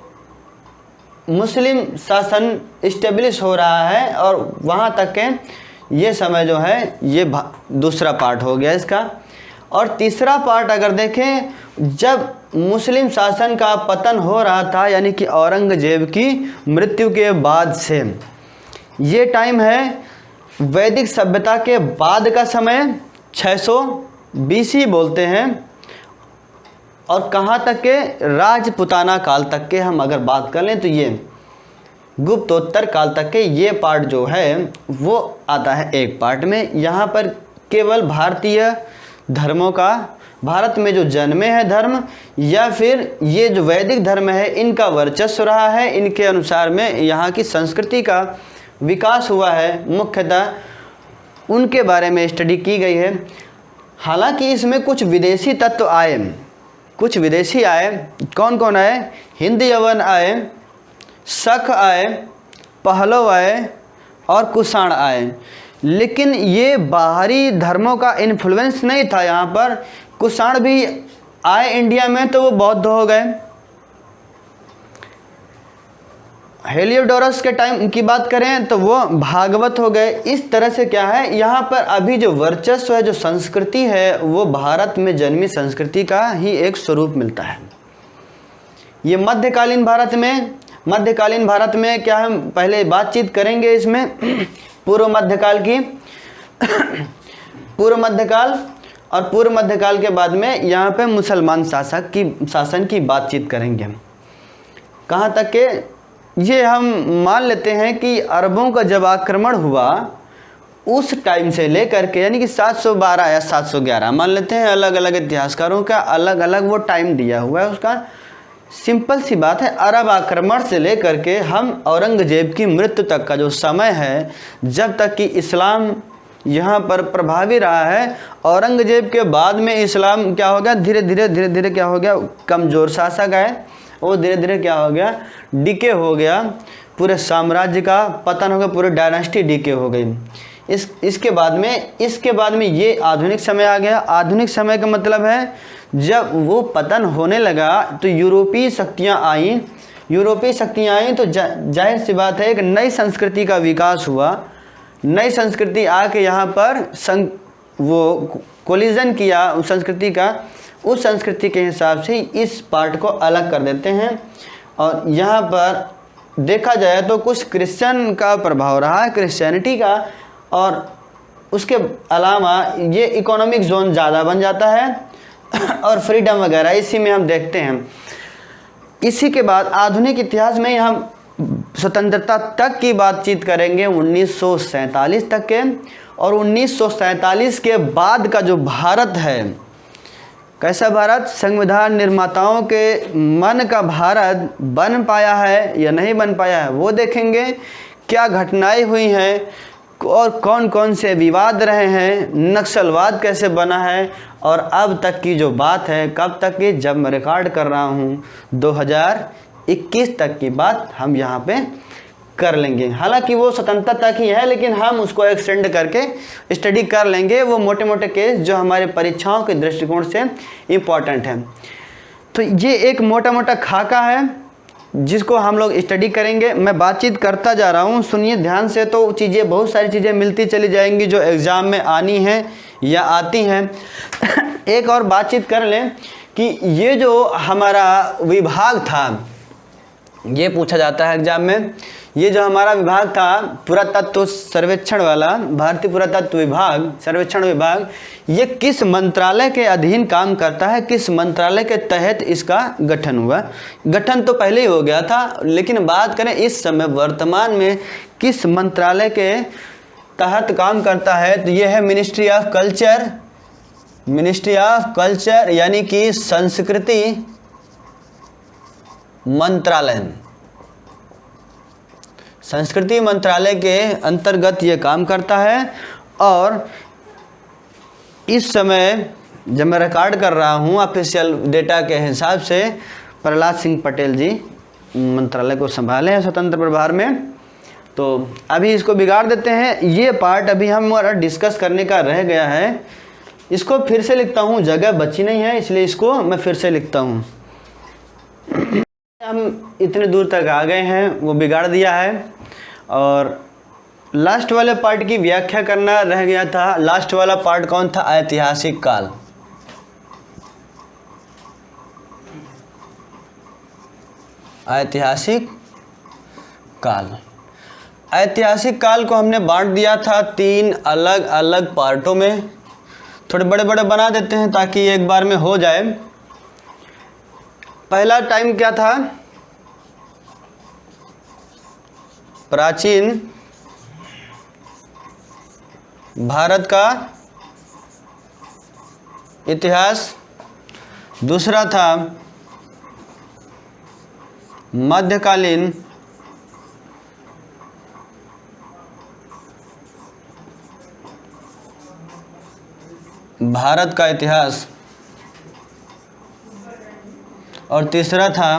A: मुस्लिम शासन इस्टेब्लिश हो रहा है, और वहाँ तक के ये समय जो है ये दूसरा पार्ट हो गया इसका। और तीसरा पार्ट अगर देखें, जब मुस्लिम शासन का पतन हो रहा था, यानी कि औरंगजेब की मृत्यु के बाद से, ये टाइम है वैदिक सभ्यता के बाद का समय, 600 BC बोलते हैं। और कहाँ तक के? राजपुताना काल तक के हम अगर बात कर लें तो ये गुप्तोत्तर काल तक के ये पार्ट जो है वो आता है एक पार्ट में। यहाँ पर केवल भारतीय धर्मों का, भारत में जो जन्मे हैं धर्म या फिर ये जो वैदिक धर्म है इनका वर्चस्व रहा है, इनके अनुसार में यहाँ की संस्कृति का विकास हुआ है, मुख्यतः उनके बारे में स्टडी की गई है। हालांकि इसमें कुछ विदेशी तत्व आए, कुछ विदेशी आए। कौन कौन आए? हिंद यवन आए, शक आए, पहलव आए और कुषाण आए। लेकिन ये बाहरी धर्मों का इन्फ्लुएंस नहीं था यहाँ पर। कुषाण भी आए इंडिया में तो वो बौद्ध हो गए। हेलियोडोरस के टाइम की बात करें तो वो भागवत हो गए। इस तरह से क्या है, यहाँ पर अभी जो वर्चस्व है, जो संस्कृति है, वो भारत में जन्मी संस्कृति का ही एक स्वरूप मिलता है। ये मध्यकालीन भारत में क्या हम पहले बातचीत करेंगे इसमें पूर्व मध्यकाल की पूर्व मध्यकाल के बाद में यहाँ पे मुसलमान शासन की बातचीत करेंगे। कहाँ तक के ये हम मान लेते हैं कि अरबों का जब आक्रमण हुआ उस टाइम से लेकर के, यानी कि 712 या 711 मान लेते हैं, अलग अलग इतिहासकारों का अलग अलग वो टाइम दिया हुआ है उसका। सिंपल सी बात है, अरब आक्रमण से लेकर के हम औरंगजेब की मृत्यु तक का जो समय है, जब तक कि इस्लाम यहाँ पर प्रभावी रहा है, औरंगजेब के बाद में इस्लाम क्या हो गया, धीरे धीरे क्या हो गया, कमज़ोर शासक है, वो धीरे धीरे क्या हो गया, डिके हो गया, पूरे साम्राज्य का पतन हो गया, पूरी डायनेस्टी डिके हो गई। इसके बाद में ये आधुनिक समय आ गया। आधुनिक समय का मतलब है जब वो पतन होने लगा तो यूरोपीय शक्तियाँ आईं तो जाहिर सी बात है एक नई संस्कृति का विकास हुआ। नई संस्कृति आके यहाँ पर वो कोलिजन किया उस संस्कृति का। उस संस्कृति के हिसाब से इस पार्ट को अलग कर देते हैं। और यहाँ पर देखा जाए तो कुछ क्रिश्चियन का प्रभाव रहा है, क्रिश्चियनिटी का, और उसके अलावा ये इकोनॉमिक जोन ज़्यादा बन जाता है और फ्रीडम वगैरह इसी में हम देखते हैं। इसी के बाद आधुनिक इतिहास में हम स्वतंत्रता तक की बातचीत करेंगे 1947 तक के। और 1947 के बाद का जो भारत है, कैसा भारत? संविधान निर्माताओं के मन का भारत बन पाया है या नहीं बन पाया है वो देखेंगे। क्या घटनाएं हुई हैं और कौन कौन से विवाद रहे हैं, नक्सलवाद कैसे बना है, और अब तक की जो बात है, कब तक की, जब मैं रिकॉर्ड कर रहा हूँ 2021 तक की बात हम यहाँ पे कर लेंगे। हालांकि वो स्वतंत्रता तक ही है, लेकिन हम उसको एक्सटेंड करके स्टडी कर लेंगे वो मोटे मोटे केस जो हमारे परीक्षाओं के दृष्टिकोण से इम्पॉर्टेंट हैं। तो ये एक मोटा मोटा खाका है जिसको हम लोग स्टडी करेंगे। मैं बातचीत करता जा रहा हूँ, सुनिए ध्यान से, तो चीज़ें, बहुत सारी चीज़ें मिलती चली जाएंगी जो एग्ज़ाम में आनी हैं या आती हैं। एक और बातचीत कर लें कि ये जो हमारा विभाग था, ये पूछा जाता है एग्ज़ाम में, ये जो हमारा विभाग था पुरातत्व सर्वेक्षण वाला, भारतीय पुरातत्व विभाग, सर्वेक्षण विभाग, ये किस मंत्रालय के अधीन काम करता है, किस मंत्रालय के तहत इसका गठन हुआ? गठन तो पहले ही हो गया था, लेकिन बात करें इस समय वर्तमान में किस मंत्रालय के तहत काम करता है, तो ये है ministry of culture. Ministry of culture यानी कि संस्कृति मंत्रालय, संस्कृति मंत्रालय के अंतर्गत ये काम करता है। और इस समय जब मैं रिकॉर्ड कर रहा हूँ ऑफिशियल डेटा के हिसाब से, प्रहलाद सिंह पटेल जी मंत्रालय को संभाले हैं स्वतंत्र प्रभार में। तो अभी इसको बिगाड़ देते हैं, ये पार्ट अभी हमारा डिस्कस करने का रह गया है। इसको फिर से लिखता हूँ, जगह बची नहीं है इसलिए इसको मैं फिर से लिखता हूँ। हम इतने दूर तक आ गए हैं, वो बिगाड़ दिया है। और लास्ट वाले पार्ट की व्याख्या करना रह गया था। लास्ट वाला पार्ट कौन था? ऐतिहासिक काल। ऐतिहासिक काल, ऐतिहासिक काल को हमने बांट दिया था 3 अलग अलग पार्टों में। थोड़े बड़े बड़े बना देते हैं ताकि एक बार में हो जाए। पहला टाइम क्या था? प्राचीन भारत का इतिहास। दूसरा था मध्यकालीन भारत का इतिहास। और तीसरा था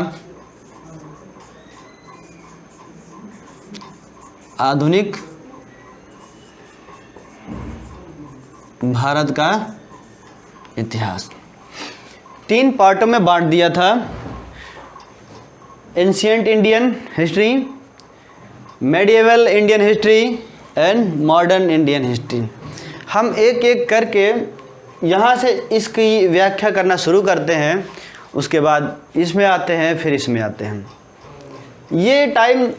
A: आधुनिक भारत का इतिहास। 3 पार्टों में बांट दिया था। Ancient Indian history, medieval Indian history and modern Indian history. हम एक एक करके यहाँ से इसकी व्याख्या करना शुरू करते हैं, उसके बाद इसमें आते हैं, फिर इसमें आते हैं। ये टाइम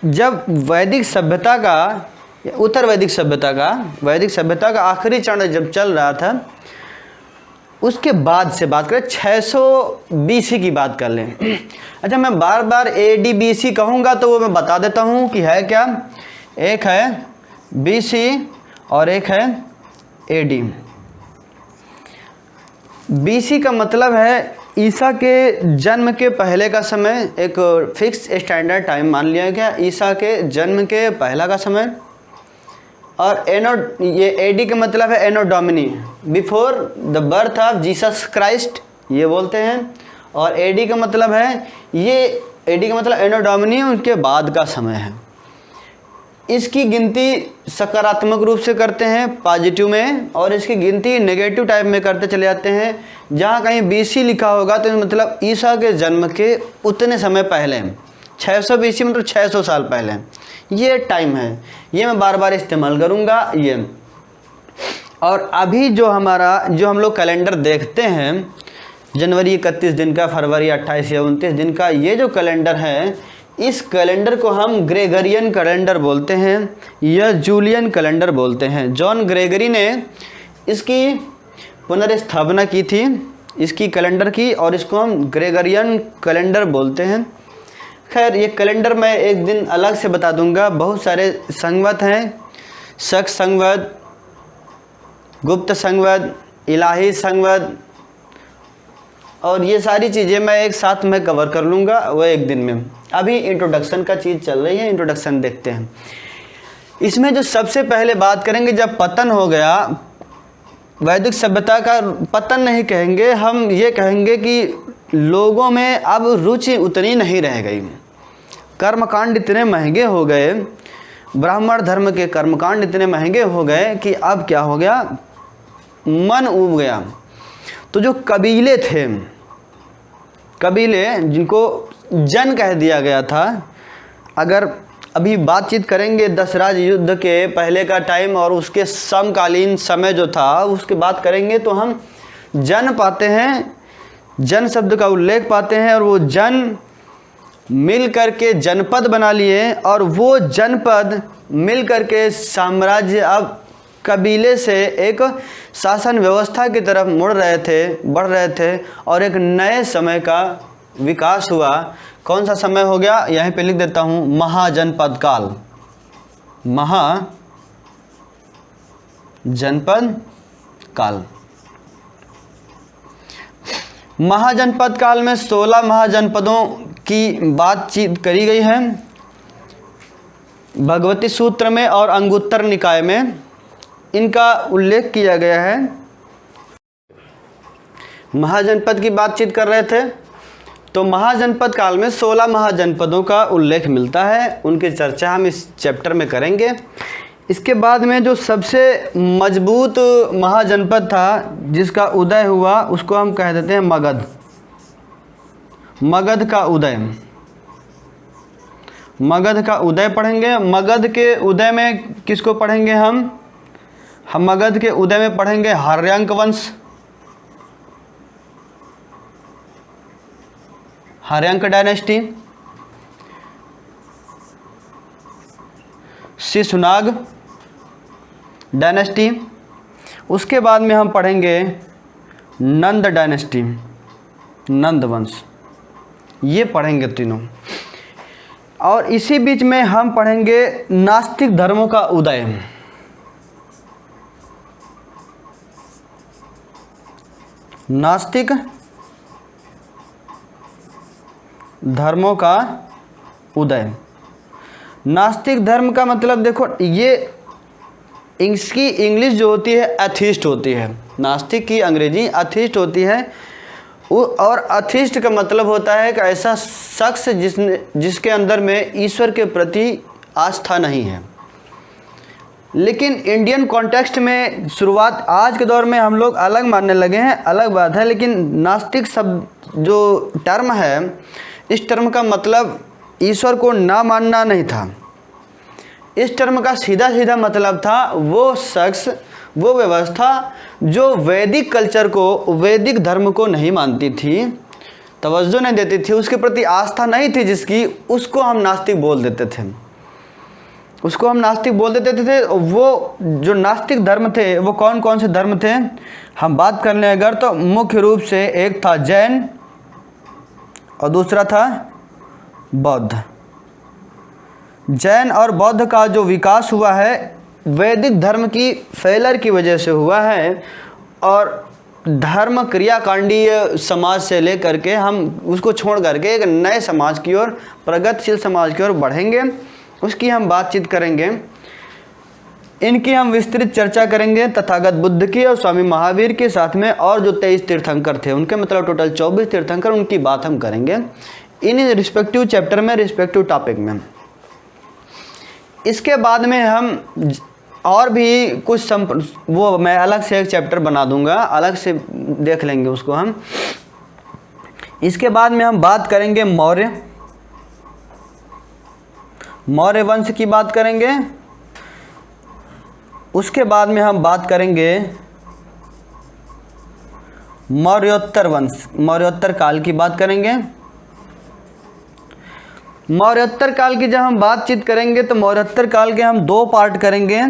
A: जब वैदिक सभ्यता का, उत्तर वैदिक सभ्यता का आखिरी चरण जब चल रहा था, उसके बाद से बात करें 600 BC की बात कर लें। अच्छा, मैं बार बार AD BC कहूँगा तो वो मैं बता देता हूँ कि है क्या। एक है BC और एक है AD। BC का मतलब है ईसा के जन्म के पहले का समय, एक फिक्स स्टैंडर्ड टाइम मान लिया गया, ईसा के जन्म के पहला का समय। और ये AD का मतलब है anno domini, before the birth of Jesus Christ, ये बोलते हैं। और AD का मतलब है, ये AD का मतलब एनो डोमिनी, उनके बाद का समय है। इसकी गिनती सकारात्मक रूप से करते हैं पॉजिटिव में, और इसकी गिनती नेगेटिव टाइप में करते चले जाते हैं। जहाँ कहीं BC लिखा होगा तो मतलब ईसा के जन्म के उतने समय पहले, 600 BC मतलब 600 साल पहले, ये टाइम है। ये मैं बार बार इस्तेमाल करूँगा ये। और अभी जो हम लोग कैलेंडर देखते हैं, जनवरी 31 दिन का, फरवरी 28 या 29 दिन का, ये जो कैलेंडर है, इस कैलेंडर को हम ग्रेगरियन कैलेंडर बोलते हैं या जूलियन कैलेंडर बोलते हैं। जॉन ग्रेगरी ने इसकी पुनर्स्थापना की थी, इसकी कैलेंडर की, और इसको हम ग्रेगरियन कैलेंडर बोलते हैं। खैर, ये कैलेंडर मैं एक दिन अलग से बता दूंगा। बहुत सारे संवत हैं, शक संवत, गुप्त संवत, इलाही संवत और ये सारी चीज़ें मैं एक साथ में कवर कर लूँगा वो एक दिन में। अभी इंट्रोडक्शन का चीज़ चल रही है, इंट्रोडक्शन देखते हैं। इसमें जो सबसे पहले बात करेंगे, जब पतन हो गया वैदिक सभ्यता का, पतन नहीं कहेंगे हम, ये कहेंगे कि लोगों में अब रुचि उतनी नहीं रह गई। कर्मकांड इतने महंगे हो गए, ब्राह्मण धर्म के कर्मकांड इतने महंगे हो गए कि अब क्या हो गया, मन ऊब गया। तो जो कबीले थे, कबीले जिनको जन कह दिया गया था, अगर अभी बातचीत करेंगे दशराज युद्ध के पहले का टाइम और उसके समकालीन समय जो था उसकी बात करेंगे तो हम जन पाते हैं, जन शब्द का उल्लेख पाते हैं, और वो जन मिल करके जनपद बना लिए, और वो जनपद मिल करके साम्राज्य, अब कबीले से एक शासन व्यवस्था की तरफ मुड़ रहे थे, बढ़ रहे थे, और एक नए समय का विकास हुआ। कौन सा समय हो गया, यहीं पे लिख देता हूँ, महाजनपद काल। महाजनपद काल। महाजनपद काल में 16 महाजनपदों की बातचीत करी गई है भगवती सूत्र में, और अंगुत्तर निकाय में इनका उल्लेख किया गया है। महाजनपद की बातचीत कर रहे थे तो महाजनपद काल में 16 महाजनपदों का उल्लेख मिलता है, उनकी चर्चा हम इस चैप्टर में करेंगे। इसके बाद में जो सबसे मजबूत महाजनपद था जिसका उदय हुआ उसको हम कह देते हैं मगध। मगध का उदय, मगध का उदय पढ़ेंगे। मगध के उदय में किसको पढ़ेंगे हम मगध के उदय में पढ़ेंगे हार्यांक वंश, हार्यांक डायनेस्टी, शिशुनाग डायनेस्टी। उसके बाद में हम पढ़ेंगे नंद डायनेस्टी, नंद वंश, ये पढ़ेंगे तीनों। और इसी बीच में हम पढ़ेंगे नास्तिक धर्मों का उदय। नास्तिक धर्मों का उदय। नास्तिक धर्म का मतलब देखो, ये इसकी इंग्लिश जो होती है एथिस्ट होती है, नास्तिक की अंग्रेजी एथिस्ट होती है। और एथिस्ट का मतलब होता है कि ऐसा शख्स जिसके अंदर में ईश्वर के प्रति आस्था नहीं है। लेकिन इंडियन कॉन्टेक्स्ट में शुरुआत आज के दौर में हम लोग अलग मानने लगे हैं, अलग बात है। लेकिन नास्तिक शब्द जो टर्म है, इस टर्म का मतलब ईश्वर को ना मानना नहीं था। इस टर्म का सीधा सीधा मतलब था वो शख्स, वो व्यवस्था जो वैदिक कल्चर को, वैदिक धर्म को नहीं मानती थी, तवज्जो नहीं देती थी, उसके प्रति आस्था नहीं थी जिसकी, उसको हम नास्तिक बोल देते थे, उसको हम नास्तिक बोल देते थे। वो जो नास्तिक धर्म थे वो कौन कौन से धर्म थे हम बात कर लें अगर, तो मुख्य रूप से एक था जैन और दूसरा था बौद्ध। जैन और बौद्ध का जो विकास हुआ है वैदिक धर्म की फेलर की वजह से हुआ है, और धर्म क्रियाकांडीय समाज से लेकर के हम उसको छोड़ करके एक नए समाज की ओर, प्रगतिशील समाज की ओर बढ़ेंगे, उसकी हम बातचीत करेंगे। इनकी हम विस्तृत चर्चा करेंगे तथागत बुद्ध की और स्वामी महावीर के साथ में, और जो 23 तीर्थंकर थे उनके मतलब टोटल 24 तीर्थंकर, उनकी बात हम करेंगे इन रिस्पेक्टिव चैप्टर में, रिस्पेक्टिव टॉपिक में। इसके बाद में हम और भी कुछ वो मैं अलग से एक चैप्टर बना दूंगा, अलग से देख लेंगे उसको हम। इसके बाद में हम बात करेंगे मौर्य वंश की बात करेंगे। उसके बाद में हम बात करेंगे मौर्योत्तर वंश, मौर्योत्तर काल की बात करेंगे। मौर्योत्तर काल की जब हम बातचीत करेंगे तो मौर्योत्तर काल के हम 2 पार्ट करेंगे।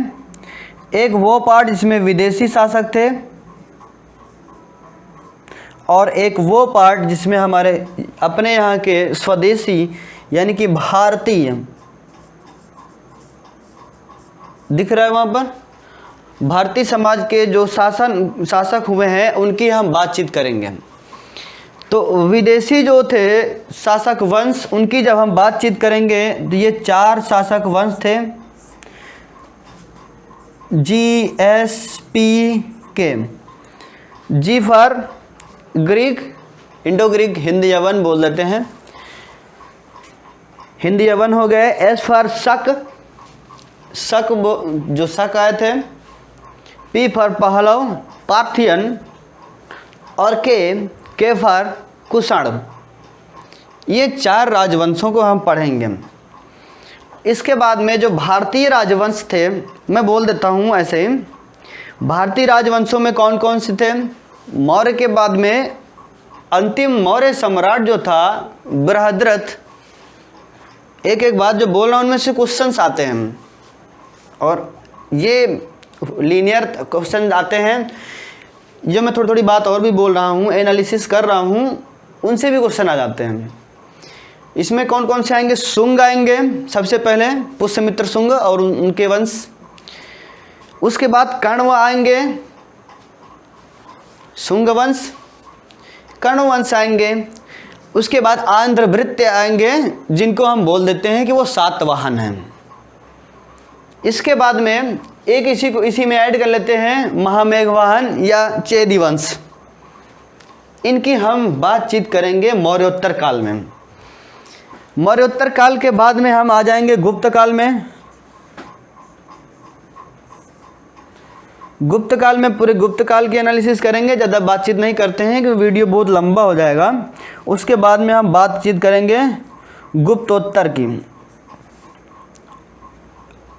A: एक वो पार्ट जिसमें विदेशी शासक थे, और एक वो पार्ट जिसमें हमारे अपने यहाँ के स्वदेशी यानी कि भारतीय दिख रहा है वहाँ पर, भारतीय समाज के जो शासक हुए हैं उनकी हम बातचीत करेंगे। तो विदेशी जो थे शासक वंश, उनकी जब हम बातचीत करेंगे तो ये 4 शासक वंश थे। GSPK, G for Greek, Indo Greek, Hindi यवन बोल देते हैं, हिंदी यवन हो गए। S फॉर शक, शक जो शक आए थे। P for Pahlava, Parthian. और के फॉर कुषाण। ये 4 राजवंशों को हम पढ़ेंगे। इसके बाद में जो भारतीय राजवंश थे, मैं बोल देता हूँ ऐसे ही, भारतीय राजवंशों में कौन कौन से थे। मौर्य के बाद में अंतिम मौर्य सम्राट जो था बृहद्रथ। एक एक बात जो बोल रहा हूँ उनमें से क्वेश्चंस आते हैं, और ये लीनियर क्वेश्चन आते हैं। जो मैं थोड़ी थोड़ी बात और भी बोल रहा हूँ, एनालिसिस कर रहा हूँ, उनसे भी क्वेश्चन आ जाते हैं। इसमें कौन कौन से आएंगे। शुंग आएंगे सबसे पहले, पुष्यमित्र शुंग और उनके वंश। उसके बाद कण्व आएंगे, शुंग वंश, कण्व वंश आएंगे। उसके बाद आंध्रभृत्य आएंगे, जिनको हम बोल देते हैं कि वो सातवाहन हैं। इसके बाद में एक इसी में ऐड कर लेते हैं महामेघवाहन या चेदी वंश। इनकी हम बातचीत करेंगे मौर्योत्तर काल में। मौर्योत्तर काल के बाद में हम आ जाएंगे गुप्त काल में। गुप्त काल में पूरे गुप्त काल की एनालिसिस करेंगे, ज़्यादा बातचीत नहीं करते हैं क्योंकि वीडियो बहुत लंबा हो जाएगा। उसके बाद में हम बातचीत करेंगे गुप्तोत्तर की,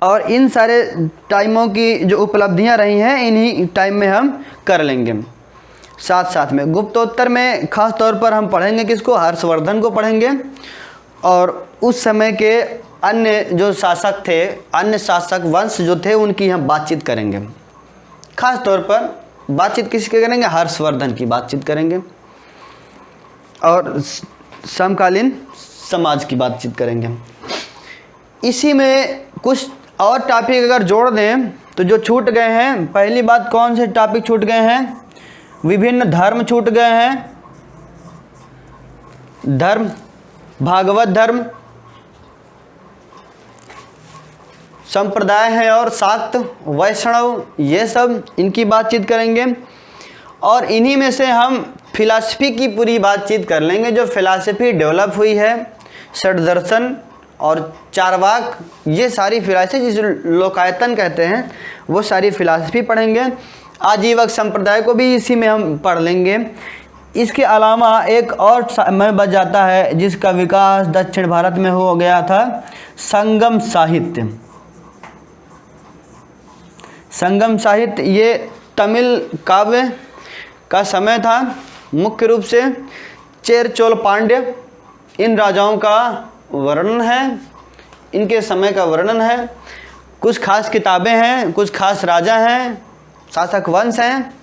A: और इन सारे टाइमों की जो उपलब्धियां रही हैं इन्हीं टाइम में हम कर लेंगे साथ साथ में। गुप्तोत्तर में खास तौर पर हम पढ़ेंगे किसको, हर्षवर्धन को पढ़ेंगे, और उस समय के अन्य जो शासक थे, अन्य शासक वंश जो थे, उनकी हम बातचीत करेंगे। खास तौर पर बातचीत किसकी करेंगे, हर्षवर्धन की बातचीत करेंगे, और समकालीन समाज की बातचीत करेंगे। इसी में कुछ और टॉपिक अगर जोड़ दें तो जो छूट गए हैं, पहली बात कौन से टॉपिक छूट गए हैं, विभिन्न धर्म छूट गए हैं। धर्म, भागवत धर्म, संप्रदाय है और शाक्त, वैष्णव, ये सब इनकी बातचीत करेंगे। और इन्हीं में से हम फिलॉसफी की पूरी बातचीत कर लेंगे, जो फिलॉसफी डेवलप हुई है, षड्दर्शन और चारवाक, ये सारी फिलॉसफी जिसे लोकायतन कहते हैं, वो सारी फिलॉसफी पढ़ेंगे। आजीवक संप्रदाय को भी इसी में हम पढ़ लेंगे। इसके अलावा एक और समय बच जाता है जिसका विकास दक्षिण भारत में हो गया था, संगम साहित्य। संगम साहित्य ये तमिल काव्य का समय था। मुख्य रूप से चेर चोल पांड्य, इन राजाओं का वर्णन है, इनके समय का वर्णन है। कुछ खास किताबें हैं, कुछ खास राजा हैं, शासक वंश हैं,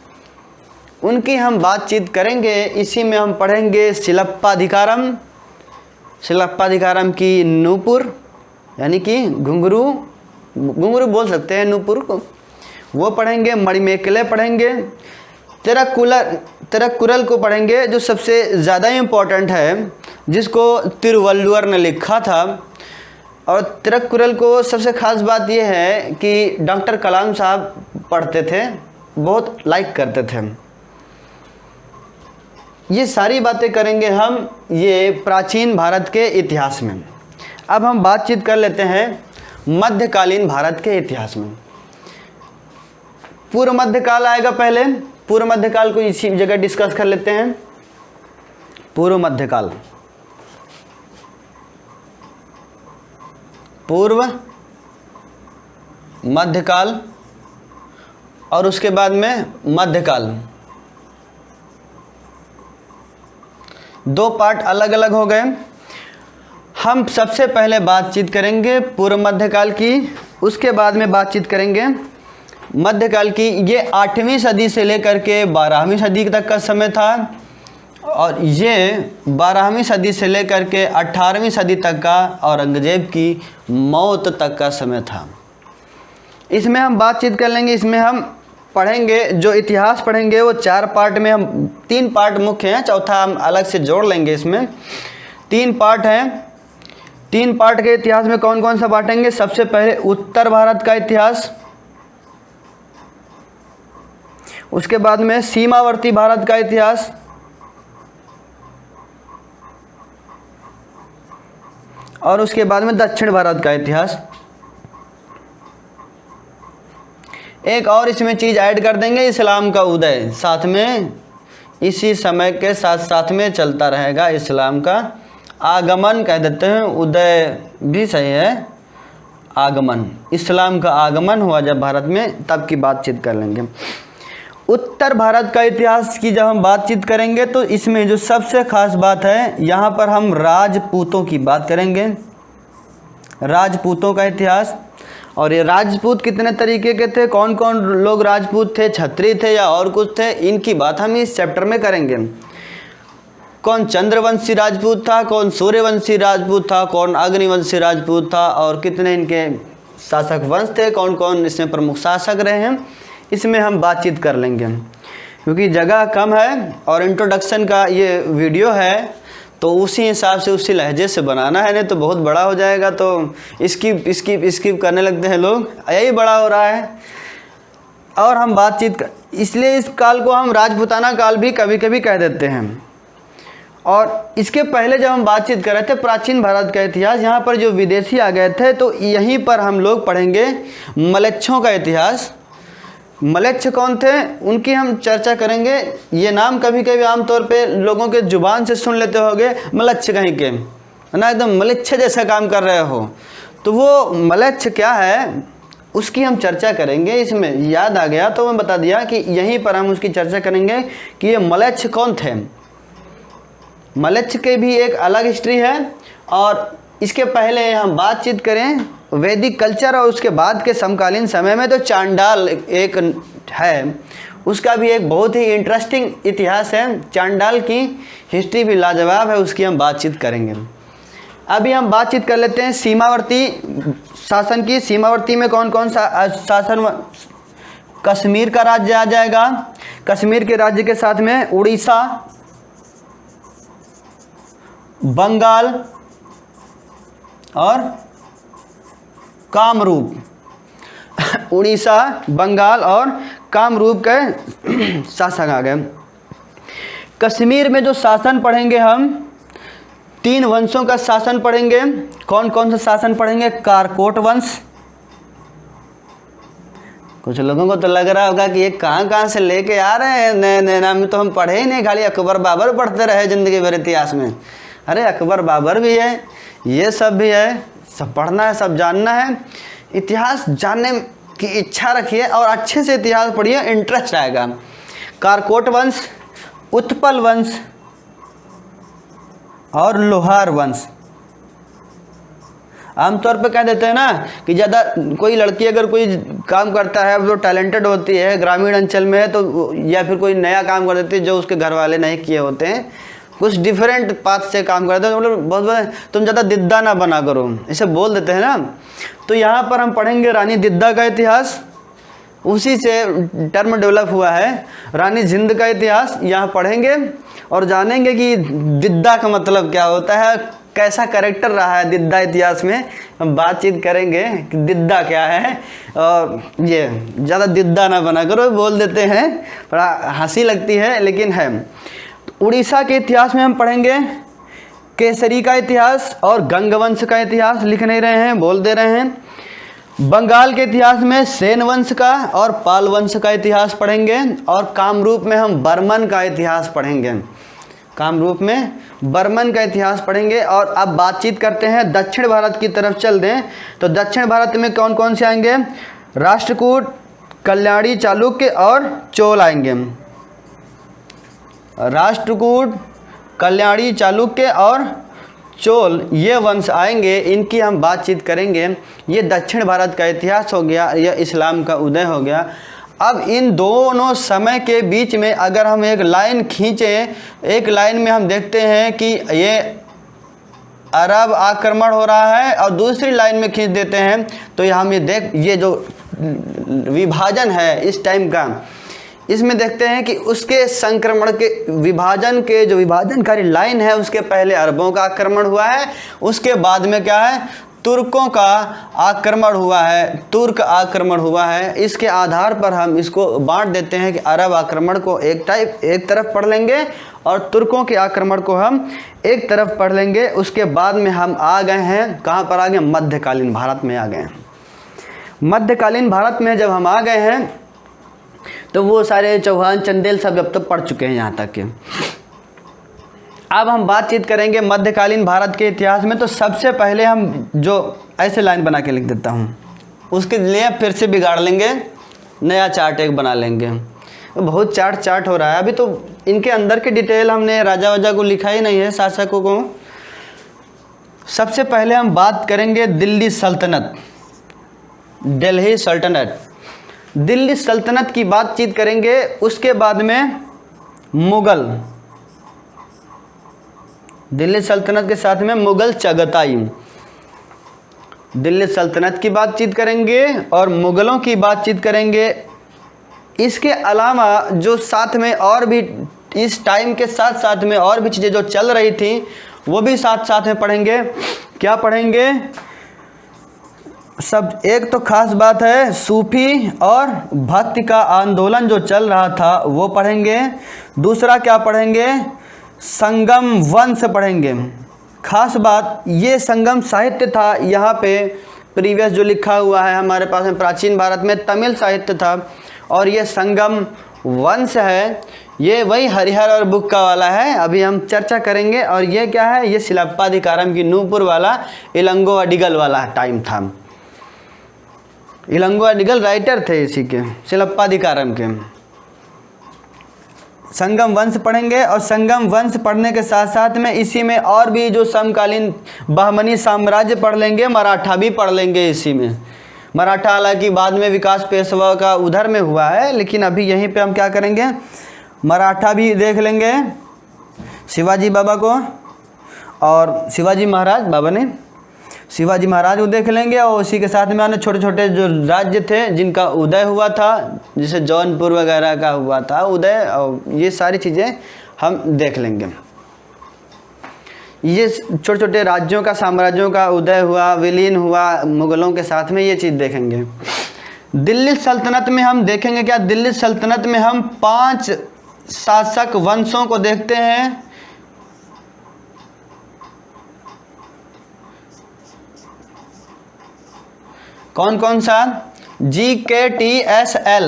A: उनकी हम बातचीत करेंगे। इसी में हम पढ़ेंगे शिलप्पाधिकारम, शिलप्पाधिकारम की नूपुर यानी कि घुंघरू, घुंघरू बोल सकते हैं नूपुर को, वो पढ़ेंगे। मणिमेखले पढ़ेंगे। तिरुक्कुरल को पढ़ेंगे, जो सबसे ज़्यादा इम्पोर्टेंट है, जिसको तिरुवल्लुवर ने लिखा था। और तिरुक्कुरल को सबसे ख़ास बात यह है कि डॉक्टर कलाम साहब पढ़ते थे, बहुत लाइक करते थे। ये सारी बातें करेंगे हम ये प्राचीन भारत के इतिहास में। अब हम बातचीत कर लेते हैं मध्यकालीन भारत के इतिहास में। पूर्व मध्यकाल आएगा पहले, पूर्व मध्यकाल को इसी जगह डिस्कस कर लेते हैं। पूर्व मध्यकाल, पूर्व मध्यकाल और उसके बाद में मध्यकाल, दो पार्ट अलग अलग हो गए। हम सबसे पहले बातचीत करेंगे पूर्व मध्यकाल की, उसके बाद में बातचीत करेंगे मध्यकाल की। ये 8वीं सदी से लेकर के 12वीं सदी तक का समय था, और ये 12वीं सदी से लेकर के 18वीं सदी तक का औरंगजेब की मौत तक का समय था। इसमें हम बातचीत कर लेंगे। इसमें हम पढ़ेंगे, जो इतिहास पढ़ेंगे वो 4 पार्ट में, हम 3 पार्ट मुख्य हैं, चौथा हम अलग से जोड़ लेंगे। इसमें 3 पार्ट हैं। 3 पार्ट के इतिहास में कौन कौन सा बांटेंगे? सबसे पहले उत्तर भारत का इतिहास, उसके बाद में सीमावर्ती भारत का इतिहास, और उसके बाद में दक्षिण भारत का इतिहास। एक और इसमें चीज़ ऐड कर देंगे, इस्लाम का उदय, साथ में इसी समय के साथ साथ में चलता रहेगा। इस्लाम का आगमन कह देते हैं, उदय भी सही है, आगमन, इस्लाम का आगमन हुआ जब भारत में, तब की बातचीत कर लेंगे। उत्तर भारत का इतिहास की जब हम बातचीत करेंगे तो इसमें जो सबसे खास बात है, यहाँ पर हम राजपूतों की बात करेंगे, राजपूतों का इतिहास। और ये राजपूत कितने तरीके के थे, कौन कौन लोग राजपूत थे, क्षत्रिय थे या और कुछ थे, इनकी बात हम इस चैप्टर में करेंगे। कौन चंद्रवंशी राजपूत था, कौन सूर्यवंशी राजपूत था, कौन अग्निवंशी राजपूत था, और कितने इनके शासक वंश थे, कौन कौन इसमें प्रमुख शासक रहे हैं, इसमें हम बातचीत कर लेंगे। क्योंकि जगह कम है और इंट्रोडक्शन का ये वीडियो है, तो उसी हिसाब से उसी लहजे से बनाना है, नहीं तो बहुत बड़ा हो जाएगा तो स्किप करने लगते हैं लोग, यही बड़ा हो रहा है। और हम बातचीत इसलिए इस काल को हम राजपूताना काल भी कभी कभी कह देते हैं। और इसके पहले जब हम बातचीत कर रहे थे प्राचीन भारत का इतिहास, यहाँ पर जो विदेशी आ गए थे, तो यहीं पर हम लोग पढ़ेंगे मलेच्छों का इतिहास। मलेच्छ कौन थे, उनकी हम चर्चा करेंगे। ये नाम कभी कभी आमतौर पे लोगों के जुबान से सुन लेते होगे, मलेच्छ कहीं के, है ना, एकदम मलेच्छ जैसा काम कर रहे हो, तो वो मलेच्छ क्या है उसकी हम चर्चा करेंगे। इसमें याद आ गया तो मैं बता दिया कि यहीं पर हम उसकी चर्चा करेंगे कि ये मलेच्छ कौन थे। मलेच्छ के भी एक अलग हिस्ट्री है। और इसके पहले हम बातचीत करें वैदिक कल्चर और उसके बाद के समकालीन समय में, तो चांडाल एक है, उसका भी एक बहुत ही इंटरेस्टिंग इतिहास है। चांडाल की हिस्ट्री भी लाजवाब है, उसकी हम बातचीत करेंगे। अभी हम बातचीत कर लेते हैं सीमावर्ती शासन की। सीमावर्ती में कौन कौन सा शासन? कश्मीर का राज्य आ जाएगा, कश्मीर के राज्य के साथ में उड़ीसा, बंगाल और कामरूप। उड़ीसा, बंगाल और कामरूप के शासक आ गए। कश्मीर में जो शासन पढ़ेंगे हम, 3 वंशों का शासन पढ़ेंगे। कौन कौन सा शासन पढ़ेंगे? कारकोट वंश। कुछ लोगों को तो लग रहा होगा कि ये कहाँ से लेके आ रहे हैं, नए नए नाम तो हम पढ़े ही नहीं, खाली अकबर बाबर पढ़ते रहे ज़िंदगी भर इतिहास में। अरे अकबर बाबर भी है, ये सब भी है, सब पढ़ना है, सब जानना है। इतिहास जानने की इच्छा रखिए और अच्छे से इतिहास पढ़िए, इंटरेस्ट आएगा। कारकोट वंश, उत्पल वंश और लोहार वंश। आमतौर पे कह देते हैं ना कि ज़्यादा कोई लड़की अगर कोई काम करता है, वो टैलेंटेड होती है, ग्रामीण अंचल में है, तो या फिर कोई नया काम कर देती है जो उसके घर वाले नहीं किए होते हैं, कुछ डिफरेंट पाथ से काम करते हैं, मतलब बहुत तुम ज़्यादा दिद्दा ना बना करो, इसे बोल देते हैं ना। तो यहाँ पर हम पढ़ेंगे रानी दिद्दा का इतिहास, उसी से टर्म डेवलप हुआ है। रानी जिंद का इतिहास यहाँ पढ़ेंगे और जानेंगे कि दिद्दा का मतलब क्या होता है, कैसा कैरेक्टर रहा है दिद्दा इतिहास में। हम बातचीत करेंगे कि दिद्दा क्या है, और ये ज़्यादा दिद्दा ना बना करो, बोल देते हैं, बड़ा हंसी लगती है लेकिन है। उड़ीसा के इतिहास में हम पढ़ेंगे केसरी का इतिहास और गंगवंश का इतिहास, लिख नहीं रहे हैं, बोल दे रहे हैं। बंगाल के इतिहास में सेन वंश का और पाल वंश का इतिहास पढ़ेंगे। और कामरूप में हम बर्मन का इतिहास पढ़ेंगे, कामरूप में बर्मन का इतिहास पढ़ेंगे। और अब बातचीत करते हैं दक्षिण भारत की तरफ चल दें, तो दक्षिण भारत में कौन कौन से आएंगे? राष्ट्रकूट, कल्याणी, चालुक्य और चोल आएंगे। राष्ट्रकूट, कल्याणी, चालुक्य और चोल, ये वंश आएंगे, इनकी हम बातचीत करेंगे। ये दक्षिण भारत का इतिहास हो गया, यह इस्लाम का उदय हो गया। अब इन दोनों समय के बीच में अगर हम एक लाइन खींचें, एक लाइन में हम देखते हैं कि ये अरब आक्रमण हो रहा है, और दूसरी लाइन में खींच देते हैं तो हम ये जो विभाजन है इस टाइम का, इसमें देखते हैं कि उसके संक्रमण के विभाजन के जो विभाजनकारी लाइन है उसके पहले अरबों का आक्रमण हुआ है, उसके बाद में क्या है, तुर्कों का आक्रमण हुआ है, तुर्क आक्रमण हुआ है। इसके आधार पर हम इसको बांट देते हैं कि अरब आक्रमण को एक तरफ पढ़ लेंगे और तुर्कों के आक्रमण को हम एक तरफ पढ़ लेंगे। उसके बाद में हम आ गए हैं, कहाँ पर आ गए, मध्यकालीन भारत में आ गए हैं। मध्यकालीन भारत में जब हम आ गए हैं तो वो सारे चौहान चंदेल सब अब तक पढ़ चुके हैं यहाँ तक के। अब हम बातचीत करेंगे मध्यकालीन भारत के इतिहास में। तो सबसे पहले हम जो ऐसे लाइन बना के लिख देता हूँ, उसके लिए फिर से बिगाड़ लेंगे, नया चार्ट एक बना लेंगे। बहुत चार्ट हो रहा है अभी, तो इनके अंदर की डिटेल हमने राजा वाजा को लिखा ही नहीं है, शासकों को। सबसे पहले हम बात करेंगे दिल्ली सल्तनत, दिल्ली सल्तनत, दिल्ली सल्तनत की बातचीत करेंगे। उसके बाद में मुगल, दिल्ली सल्तनत के साथ में मुगल चगताई, दिल्ली सल्तनत की बातचीत करेंगे और मुगलों की बातचीत करेंगे। इसके अलावा जो साथ में और भी इस टाइम के साथ साथ में और भी चीज़ें जो चल रही थी वो भी साथ साथ में पढ़ेंगे। क्या पढ़ेंगे, सब एक तो खास बात है, सूफी और भक्ति का आंदोलन जो चल रहा था वो पढ़ेंगे। दूसरा क्या पढ़ेंगे, संगम वंश पढ़ेंगे। खास बात ये संगम साहित्य था, यहाँ पे प्रीवियस जो लिखा हुआ है हमारे पास में प्राचीन भारत में तमिल साहित्य था और ये संगम वंश है, ये वही हरिहर और बुक्का वाला है, अभी हम चर्चा करेंगे। और ये क्या है, ये सिलप्पाधिकारम की नूपुर वाला इलंगो अडिगल वाला टाइम था। इलंगो अडिगल राइटर थे इसी के, सिलप्पाधिकारम के। संगम वंश पढ़ेंगे और संगम वंश पढ़ने के साथ साथ में इसी में और भी जो समकालीन बहमनी साम्राज्य पढ़ लेंगे, मराठा भी पढ़ लेंगे इसी में। मराठा हालांकि बाद में विकास पेशवा का उधर में हुआ है, लेकिन अभी यहीं पे हम क्या करेंगे, मराठा भी देख लेंगे, शिवाजी बाबा को और शिवाजी महाराज, बाबा ने शिवाजी महाराज को देख लेंगे। और उसी के साथ में अन्य छोटे छोटे जो राज्य थे जिनका उदय हुआ था, जैसे जौनपुर वगैरह का हुआ था उदय, और ये सारी चीज़ें हम देख लेंगे। ये छोटे छोटे राज्यों का, साम्राज्यों का उदय हुआ, विलीन हुआ मुगलों के साथ में, ये चीज़ देखेंगे। दिल्ली सल्तनत में हम देखेंगे क्या, दिल्ली सल्तनत में हम 5 शासक वंशों को देखते हैं। कौन कौन सा, GKTSL,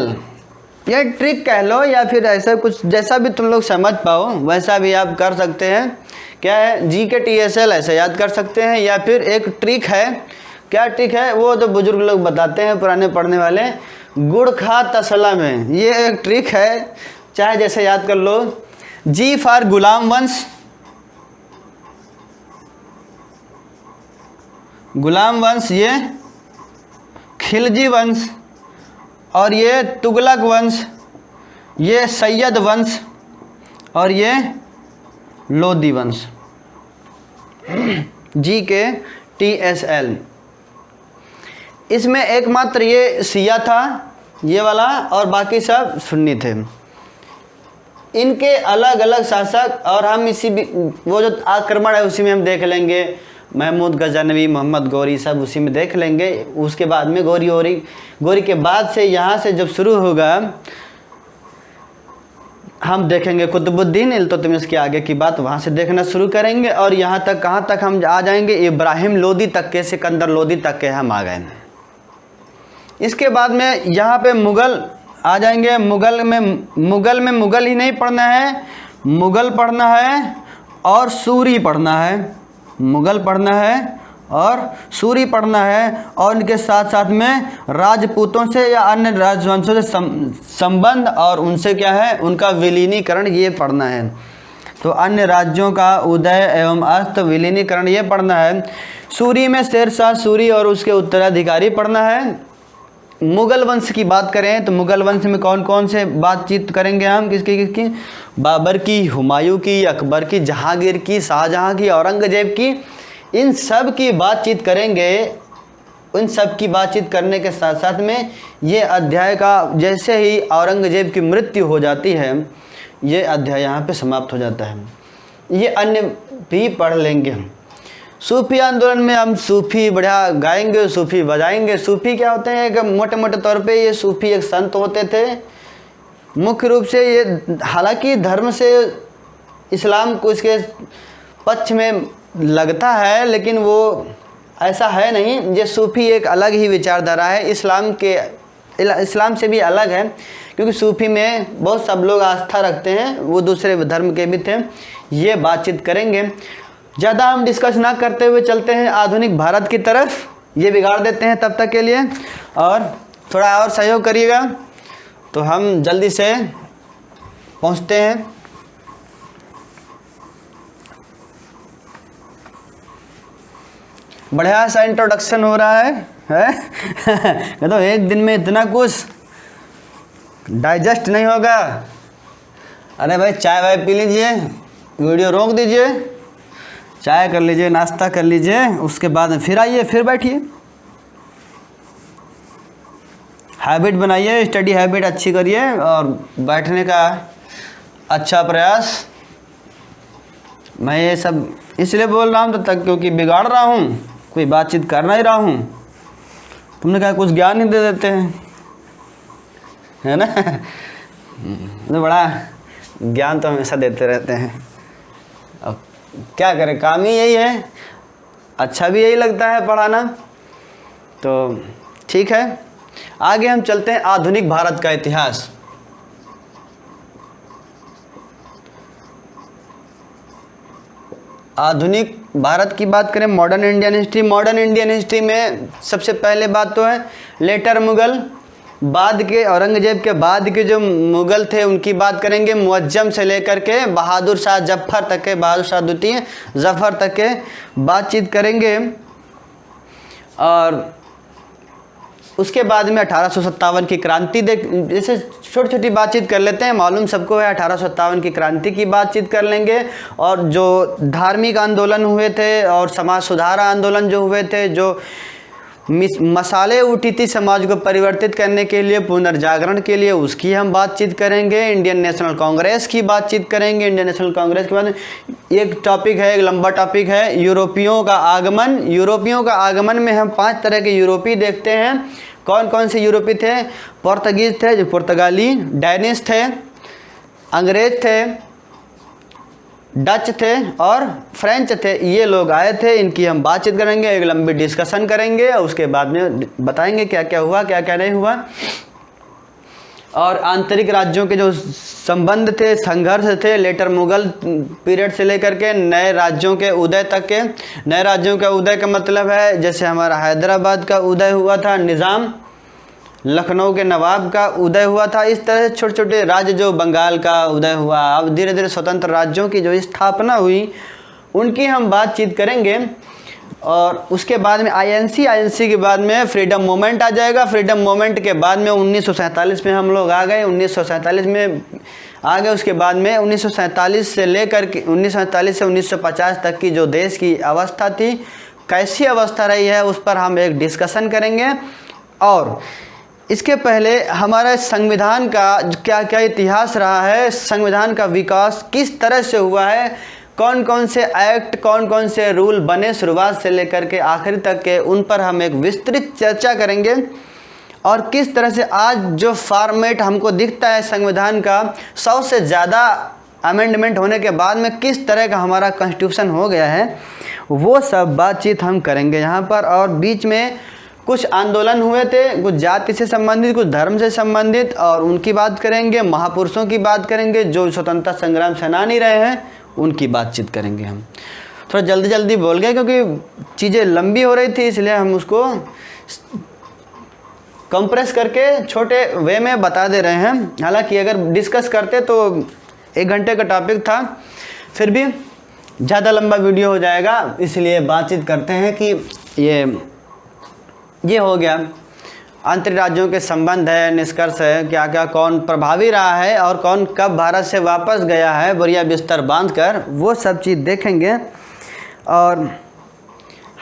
A: ये ट्रिक कह लो या फिर ऐसा कुछ, जैसा भी तुम लोग समझ पाओ वैसा भी आप कर सकते हैं। क्या है, GKTSL ऐसे याद कर सकते हैं, या फिर एक ट्रिक है। क्या ट्रिक है, वो तो बुजुर्ग लोग बताते हैं, पुराने पढ़ने वाले, गुड़ खा तसला में, ये एक ट्रिक है, चाहे जैसे याद कर लो। G फॉर गुलाम वंश, गुलाम वंश, ये खिलजी वंश, और ये तुगलक वंश, ये सैयद वंश, और ये लोदी वंश। GKTSL। इसमें एकमात्र ये शिया था ये वाला, और बाकी सब सुन्नी थे। इनके अलग अलग शासक, और हम इसी वो जो आक्रमण है उसी में हम देख लेंगे, महमूद गजनवी, मोहम्मद गौरी, सब उसी में देख लेंगे। उसके बाद में गौरी के बाद से यहाँ से जब शुरू होगा हम देखेंगे कुतुबुद्दीन इल्तुतमिश के आगे की बात वहाँ से देखना शुरू करेंगे, और यहाँ तक कहाँ तक हम आ जाएंगे, इब्राहिम लोदी तक के, सिकंदर लोदी तक के हम आ गए। इसके बाद में यहाँ पे मुग़ल आ जाएंगे। मुग़ल में मुग़ल ही नहीं पढ़ना है, मुग़ल पढ़ना है और सूरी पढ़ना है, मुग़ल पढ़ना है और सूरी पढ़ना है, और इनके साथ साथ में राजपूतों से या अन्य राजवंशों से संबंध और उनसे क्या है, उनका विलीनीकरण, ये पढ़ना है। तो अन्य राज्यों का उदय एवं अस्त, विलीनीकरण, ये पढ़ना है। सूरी में शेरशाह सूरी और उसके उत्तराधिकारी पढ़ना है। मुग़ल वंश की बात करें तो मुग़ल वंश में कौन कौन से बातचीत करेंगे हम, किसकी, बाबर की, हुमायूं की, अकबर की, जहांगीर की, शाहजहां की, औरंगजेब की, इन सब की बातचीत करेंगे। उन सब की बातचीत करने के साथ साथ में ये अध्याय का जैसे ही औरंगजेब की मृत्यु हो जाती है, ये अध्याय यहाँ पे समाप्त हो जाता है। ये अन्य भी पढ़ लेंगे हम। सूफी आंदोलन में हम सूफी बढ़िया गाएंगे, सूफी बजाएंगे। सूफी क्या होते हैं? कि मोटे मोटे तौर पे ये सूफी एक संत होते थे। मुख्य रूप से ये, हालांकि धर्म से इस्लाम को इसके पक्ष में लगता है, लेकिन वो ऐसा है नहीं। ये सूफी एक अलग ही विचारधारा है, इस्लाम से भी अलग है, क्योंकि सूफी में बहुत सब लोग आस्था रखते हैं, वो दूसरे धर्म के भी थे। ये बातचीत करेंगे। ज़्यादा हम डिस्कस ना करते हुए चलते हैं आधुनिक भारत की तरफ। ये बिगाड़ देते हैं तब तक के लिए, और थोड़ा और सहयोग करिएगा तो हम जल्दी से पहुंचते हैं। बढ़िया सा इंट्रोडक्शन हो रहा है? तो एक दिन में इतना कुछ डाइजेस्ट नहीं होगा। अरे भाई चाय वाय पी लीजिए, वीडियो रोक दीजिए, चाय कर लीजिए, नाश्ता कर लीजिए, उसके बाद में फिर आइए, फिर बैठिए। हैबिट बनाइए, स्टडी हैबिट अच्छी करिए और बैठने का अच्छा प्रयास। मैं ये सब इसलिए बोल रहा हूँ तो तक क्योंकि बिगाड़ रहा हूँ, कोई बातचीत करना ही रहा हूँ। तुमने कहा कुछ ज्ञान ही दे देते हैं, है ना? तो बड़ा ज्ञान तो हमेशा देते रहते हैं। अब क्या करें, काम ही यही है, अच्छा भी यही लगता है पढ़ाना। तो ठीक है, आगे हम चलते हैं। आधुनिक भारत का इतिहास। आधुनिक भारत की बात करें, modern Indian history. Modern Indian history में सबसे पहले बात तो है लेटर मुगल, बाद के औरंगजेब के बाद के जो मुगल थे उनकी बात करेंगे। मुअज्जम से लेकर के बहादुर शाह जफ़र तक के, बहादुर शाह द्वितीय जफ़र तक के बातचीत करेंगे। और उसके बाद में 1857 की क्रांति जैसे छोटी छोटी बातचीत कर लेते हैं। मालूम सबको है 1857 की क्रांति की बातचीत कर लेंगे। और जो धार्मिक आंदोलन हुए थे और समाज सुधार आंदोलन जो हुए थे, जो मसाले उठी थी समाज को परिवर्तित करने के लिए, पुनर्जागरण के लिए, उसकी हम बातचीत करेंगे। इंडियन नेशनल कांग्रेस की बातचीत करेंगे। इंडियन नेशनल कांग्रेस के बाद एक टॉपिक है, एक लंबा टॉपिक है, यूरोपियों का आगमन। यूरोपियों का आगमन में हम 5 तरह के यूरोपीय देखते हैं। कौन कौन से यूरोपीय थे? पुर्तगीज थे, जो पुर्तगाली, डैनिश थे, अंग्रेज थे, डच थे और फ्रेंच थे। ये लोग आए थे, इनकी हम बातचीत करेंगे, एक लंबी डिस्कशन करेंगे। उसके बाद में बताएंगे क्या क्या हुआ, क्या क्या नहीं हुआ। और आंतरिक राज्यों के जो संबंध थे, संघर्ष थे, लेटर मुगल पीरियड से लेकर के नए राज्यों के उदय तक के। नए राज्यों का उदय का मतलब है जैसे हमारा हैदराबाद का उदय हुआ था, निज़ाम, लखनऊ के नवाब का उदय हुआ था। इस तरह से छोटे छोटे राज्य, जो बंगाल का उदय हुआ, अब धीरे धीरे स्वतंत्र राज्यों की जो स्थापना हुई, उनकी हम बातचीत करेंगे। और उसके बाद में आईएनसी के बाद में फ्रीडम मूवमेंट आ जाएगा। फ्रीडम मूवमेंट के बाद में 1947 में हम लोग आ गए, 1947 में आ गए। उसके बाद में 1947 से लेकर के 1947 से 1950 तक की जो देश की अवस्था थी, कैसी अवस्था रही है, उस पर हम एक डिस्कशन करेंगे। और इसके पहले हमारा संविधान का क्या क्या इतिहास रहा है, संविधान का विकास किस तरह से हुआ है, कौन कौन से एक्ट, कौन कौन से रूल बने शुरुआत से लेकर के आखिर तक के, उन पर हम एक विस्तृत चर्चा करेंगे। और किस तरह से आज जो फॉर्मेट हमको दिखता है संविधान का, 100 से ज़्यादा अमेंडमेंट होने के बाद में किस तरह का हमारा कॉन्स्टिट्यूशन हो गया है, वो सब बातचीत हम करेंगे यहाँ पर। और बीच में कुछ आंदोलन हुए थे, कुछ जाति से संबंधित, कुछ धर्म से संबंधित, और उनकी बात करेंगे। महापुरुषों की बात करेंगे, जो स्वतंत्रता संग्राम सेनानी रहे हैं, उनकी बातचीत करेंगे। हम थोड़ा जल्दी जल्दी बोल गए क्योंकि चीज़ें लंबी हो रही थी, इसलिए हम उसको कंप्रेस करके छोटे वे में बता दे रहे हैं। हालांकि अगर डिस्कस करते तो 1 घंटे का टॉपिक था, फिर भी ज़्यादा लंबा वीडियो हो जाएगा, इसलिए बातचीत करते हैं कि ये हो गया। आंतरिक राज्यों के संबंध है, निष्कर्ष है, क्या क्या कौन प्रभावी रहा है और कौन कब भारत से वापस गया है बढ़िया बिस्तर बांधकर, वो सब चीज़ देखेंगे। और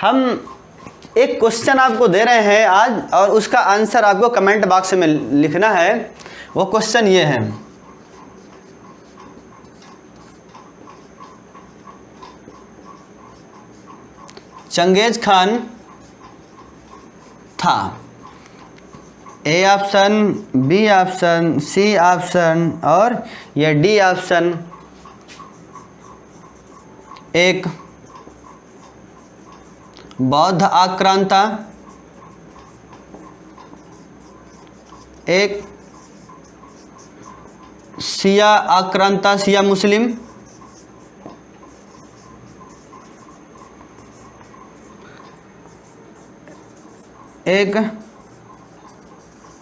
A: हम एक क्वेश्चन आपको दे रहे हैं आज और उसका आंसर आपको कमेंट बॉक्स में लिखना है। वो क्वेश्चन ये है, चंगेज खान था, A option, B option, C option और या डी ऑप्शन, एक बौद्ध आक्रांता, एक शिया आक्रांता, शिया मुस्लिम, एक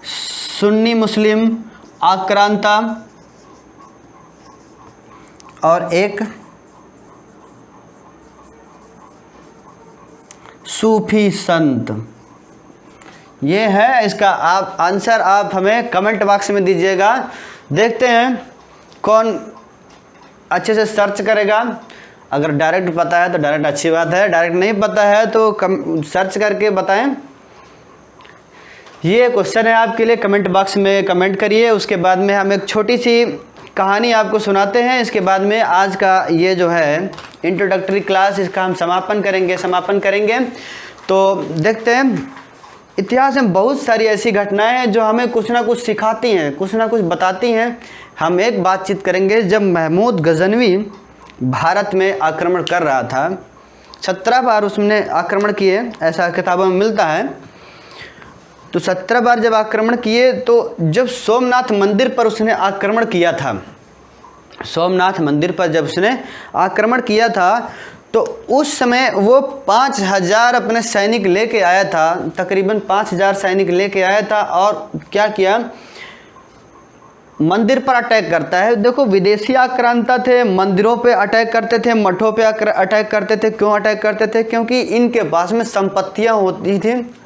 A: सुन्नी मुस्लिम आक्रांता और एक सूफी संत। ये है इसका आप आंसर, आप हमें कमेंट बॉक्स में दीजिएगा। देखते हैं कौन अच्छे से सर्च करेगा। अगर डायरेक्ट पता है तो डायरेक्ट अच्छी बात है, डायरेक्ट नहीं पता है तो सर्च करके बताएं। ये क्वेश्चन है आपके लिए, कमेंट बॉक्स में कमेंट करिए। उसके बाद में हम एक छोटी सी कहानी आपको सुनाते हैं। इसके बाद में आज का ये जो है इंट्रोडक्टरी क्लास, इसका हम समापन करेंगे। तो देखते हैं, इतिहास में बहुत सारी ऐसी घटनाएं हैं जो हमें कुछ ना कुछ सिखाती हैं, कुछ ना कुछ बताती हैं। हम एक बातचीत करेंगे, जब महमूद गजनवी भारत में आक्रमण कर रहा था, 17 बार उसने आक्रमण किए, ऐसा किताबों में मिलता है। तो 17 बार जब आक्रमण किए, तो जब सोमनाथ मंदिर पर उसने आक्रमण किया था, सोमनाथ मंदिर पर जब उसने आक्रमण किया था, तो उस समय वो 5000 अपने सैनिक लेके आया था, तकरीबन 5000 सैनिक लेके आया था। और क्या किया, मंदिर पर अटैक करता है। देखो, विदेशी आक्रांता थे, मंदिरों पे अटैक करते थे, मठों पे अटैक करते थे। क्यों अटैक करते थे? क्योंकि इनके पास में संपत्तियां होती थी,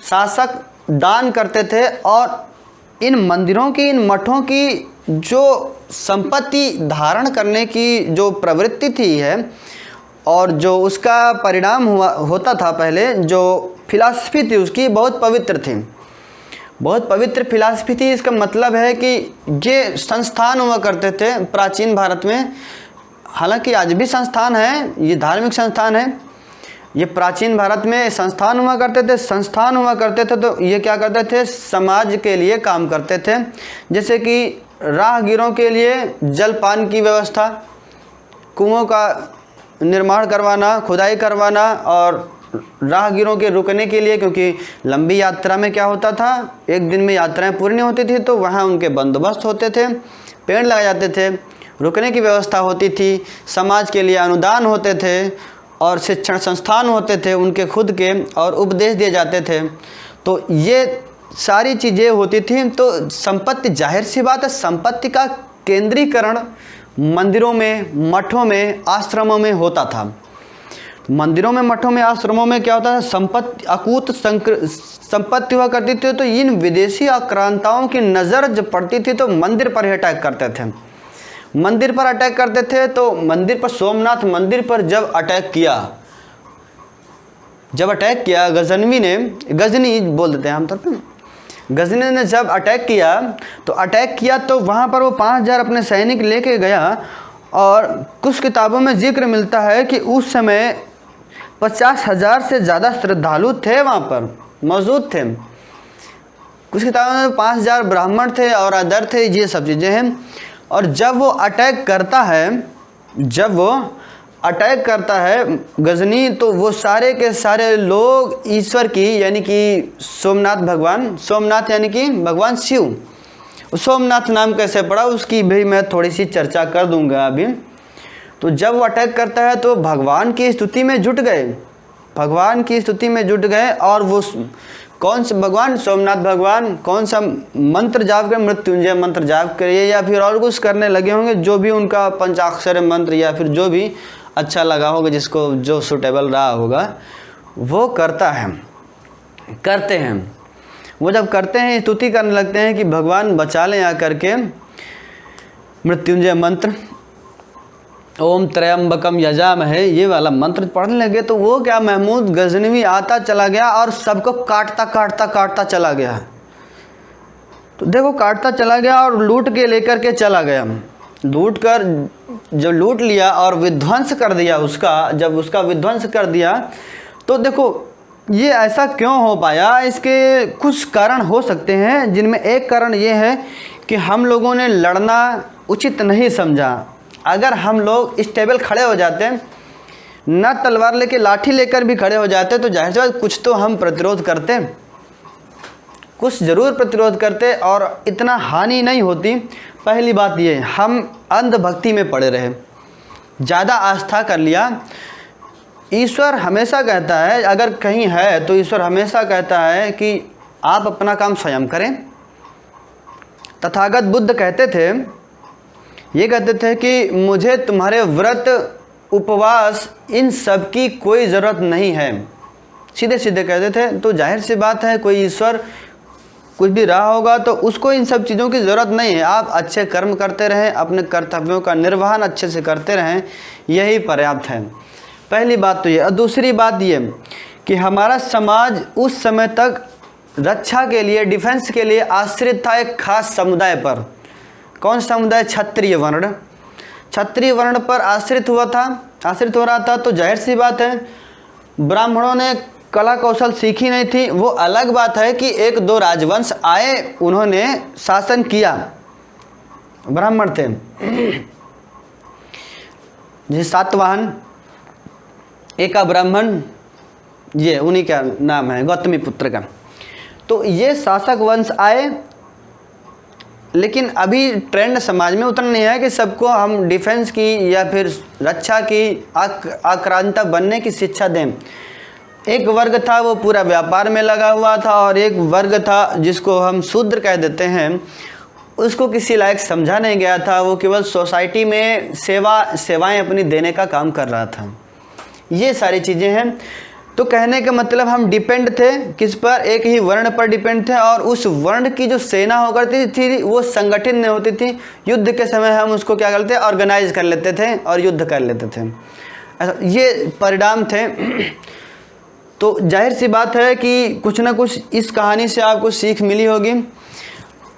A: शासक दान करते थे, और इन मंदिरों की, इन मठों की जो संपत्ति धारण करने की जो प्रवृत्ति थी है, और जो उसका परिणाम होता था पहले, जो फिलॉसफी थी उसकी बहुत पवित्र थी, बहुत पवित्र फिलॉसफी थी। इसका मतलब है कि ये संस्थान हुआ करते थे प्राचीन भारत में। हालांकि आज भी संस्थान है, ये धार्मिक संस्थान है, ये प्राचीन भारत में संस्थान हुआ करते थे। तो ये क्या करते थे, समाज के लिए काम करते थे। जैसे कि राहगीरों के लिए जलपान की व्यवस्था, कुओं का निर्माण करवाना, खुदाई करवाना, और राहगीरों के रुकने के लिए, क्योंकि लंबी यात्रा में क्या होता था, एक दिन में यात्राएं पूरी नहीं होती थी, तो वहाँ उनके बंदोबस्त होते थे, पेड़ लगाए जाते थे, रुकने की व्यवस्था होती थी, समाज के लिए अनुदान होते थे, और शिक्षण संस्थान होते थे उनके खुद के, और उपदेश दिए जाते थे। तो ये सारी चीज़ें होती थी। तो संपत्ति, जाहिर सी बात है, संपत्ति का केंद्रीकरण मंदिरों में, मठों में, आश्रमों में होता था। मंदिरों में, मठों में, आश्रमों में क्या होता था, संपत्ति, अकूत संपत्ति हुआ करती थी। तो इन विदेशी आक्रांताओं की नज़र जब पड़ती थी तो मंदिर पर ही अटैक करते थे, मंदिर पर अटैक करते थे। तो मंदिर पर, सोमनाथ मंदिर पर जब अटैक किया गजनवी ने, गजनी बोल देते हैं आमतौर पर, गजनी ने जब अटैक किया तो वहाँ पर वो 5000 अपने सैनिक लेके गया। और कुछ किताबों में जिक्र मिलता है कि उस समय 50,000 से ज़्यादा श्रद्धालु थे वहाँ पर मौजूद थे। कुछ किताबों में 5000 ब्राह्मण थे और अदर थे, ये सब चीज़ें हैं। और जब वो अटैक करता है गजनी, तो वो सारे के सारे लोग ईश्वर की, यानी कि सोमनाथ यानी कि भगवान शिव, सोमनाथ नाम कैसे पड़ा उसकी भी मैं थोड़ी सी चर्चा कर दूंगा अभी। तो जब वो अटैक करता है तो भगवान की स्तुति में जुट गए, और वो कौन से भगवान, सोमनाथ भगवान कौन सा मंत्र जाप कर, मृत्युंजय मंत्र जाप करिए या फिर और कुछ करने लगे होंगे, जो भी उनका पंचाक्षर मंत्र या फिर जो भी अच्छा लगा होगा, जिसको जो सूटेबल रहा होगा, वो करते हैं। वो जब करते हैं, स्तुति करने लगते हैं कि भगवान बचा लें, आ करके मृत्युंजय मंत्र, ओम त्र्यंबकम यजामहे, ये वाला मंत्र पढ़ने लगे तो वो क्या, महमूद गजनवी आता चला गया और सबको काटता काटता काटता चला गया। तो देखो काटता चला गया और लूट के लेकर के चला गया। लूट कर जब लूट लिया और विध्वंस कर दिया उसका, जब उसका विध्वंस कर दिया तो देखो ये ऐसा क्यों हो पाया, इसके कुछ कारण हो सकते हैं, जिनमें एक कारण ये है कि हम लोगों ने लड़ना उचित नहीं समझा। अगर हम लोग स्टेबल खड़े हो जाते, ना तलवार लेके लाठी लेकर भी खड़े हो जाते, तो जाहिर सी बात कुछ तो हम प्रतिरोध करते, कुछ ज़रूर प्रतिरोध करते और इतना हानि नहीं होती। पहली बात ये, हम अंधभक्ति में पड़े रहे, ज़्यादा आस्था कर लिया। ईश्वर हमेशा कहता है, अगर कहीं है तो ईश्वर हमेशा कहता है कि आप अपना काम स्वयं करें। तथागत बुद्ध कहते थे, ये कहते थे कि मुझे तुम्हारे व्रत उपवास इन सब की कोई ज़रूरत नहीं है, सीधे सीधे कहते थे। तो जाहिर सी बात है कोई ईश्वर कुछ भी रहा होगा तो उसको इन सब चीज़ों की ज़रूरत नहीं है। आप अच्छे कर्म करते रहें, अपने कर्तव्यों का निर्वहन अच्छे से करते रहें, यही पर्याप्त है। पहली बात तो ये। और दूसरी बात ये कि हमारा समाज उस समय तक रक्षा के लिए, डिफेंस के लिए आश्रित था एक खास समुदाय पर। कौन समुदाय? क्षत्रिय वर्ण। क्षत्रिय वर्ण पर आश्रित हो रहा था। तो जाहिर सी बात है ब्राह्मणों ने कला कौशल सीखी नहीं थी। वो अलग बात है कि एक दो राजवंश आए, उन्होंने शासन किया, ब्राह्मण थे। जैसे सातवाहन, एक ब्राह्मण, ये उन्हीं का नाम है, गौतमी पुत्र का। तो ये शासक वंश आए, लेकिन अभी ट्रेंड समाज में उतना नहीं है कि सबको हम डिफेंस की या फिर रक्षा की आक्रांता बनने की शिक्षा दें। एक वर्ग था वो पूरा व्यापार में लगा हुआ था, और एक वर्ग था जिसको हम शूद्र कह देते हैं, उसको किसी लायक समझा नहीं गया था। वो केवल सोसाइटी में सेवाएं अपनी देने का काम कर रहा था। ये सारी चीज़ें हैं। तो कहने का मतलब हम डिपेंड थे किस पर? एक ही वर्ण पर डिपेंड थे, और उस वर्ण की जो सेना हो करती थी वो संगठित नहीं होती थी। युद्ध के समय हम उसको क्या करते, ऑर्गेनाइज कर लेते थे और युद्ध कर लेते थे। ये परिणाम थे। तो जाहिर सी बात है कि कुछ ना कुछ इस कहानी से आपको सीख मिली होगी।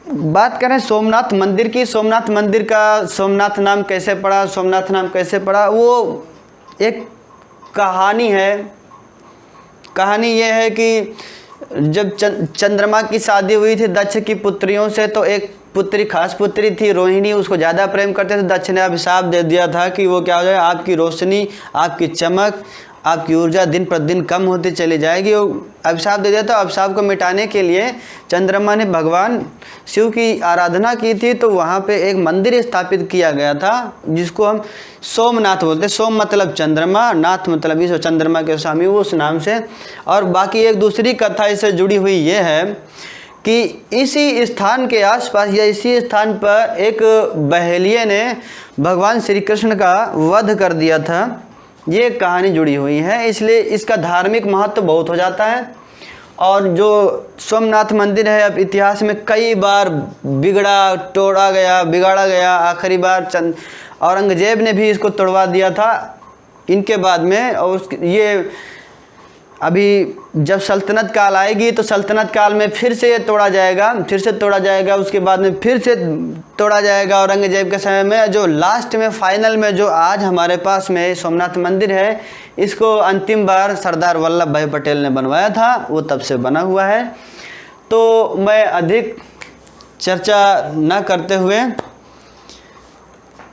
A: बात करें सोमनाथ मंदिर की, सोमनाथ मंदिर का सोमनाथ नाम कैसे पड़ा, सोमनाथ नाम कैसे पड़ा, वो एक कहानी है। कहानी ये है कि जब चंद्रमा की शादी हुई थी दक्ष की पुत्रियों से, तो एक पुत्री, खास पुत्री थी रोहिणी, उसको ज़्यादा प्रेम करते थे। दक्ष ने अभिशाप दे दिया था कि वो क्या हो जाए, आपकी रोशनी, आपकी चमक, आपकी ऊर्जा दिन प्रतिदिन कम होती चली जाएगी। वो अभिशाप दे दिया था। अभिशाप को मिटाने के लिए चंद्रमा ने भगवान शिव की आराधना की थी। तो वहाँ पे एक मंदिर स्थापित किया गया था जिसको हम सोमनाथ बोलते हैं। सोम मतलब चंद्रमा, नाथ मतलब इस चंद्रमा के स्वामी, वो उस नाम से। और बाकी एक दूसरी कथा इससे जुड़ी हुई ये है कि इसी स्थान के आसपास या इसी स्थान पर एक बहेलिये ने भगवान श्री कृष्ण का वध कर दिया था। ये कहानी जुड़ी हुई है, इसलिए इसका धार्मिक महत्व बहुत हो जाता है। और जो सोमनाथ मंदिर है अब इतिहास में कई बार बिगाड़ा गया। आखिरी बार औरंगजेब ने भी इसको तोड़वा दिया था इनके बाद में। और ये अभी जब सल्तनत काल आएगी तो सल्तनत काल में फिर से तोड़ा जाएगा, उसके बाद में फिर से तोड़ा जाएगा औरंगजेब के समय में। जो लास्ट में फाइनल में जो आज हमारे पास में सोमनाथ मंदिर है, इसको अंतिम बार सरदार वल्लभ भाई पटेल ने बनवाया था, वो तब से बना हुआ है। तो मैं अधिक चर्चा न करते हुए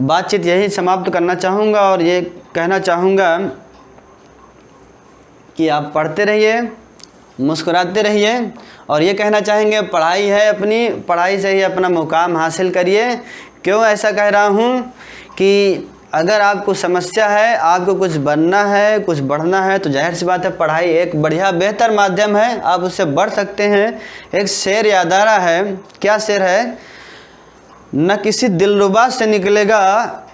A: बातचीत यही समाप्त करना चाहूँगा और ये कहना चाहूँगा कि आप पढ़ते रहिए, मुस्कुराते रहिए, और ये कहना चाहेंगे पढ़ाई है अपनी, पढ़ाई से ही अपना मुकाम हासिल करिए। क्यों ऐसा कह रहा हूँ कि अगर आपको समस्या है, आपको कुछ बनना है, कुछ बढ़ना है, तो जाहिर सी बात है पढ़ाई एक बढ़िया बेहतर माध्यम है, आप उससे बढ़ सकते हैं। एक शेर याद आ रहा है, क्या शेर है? न किसी दिलरुबा से निकलेगा,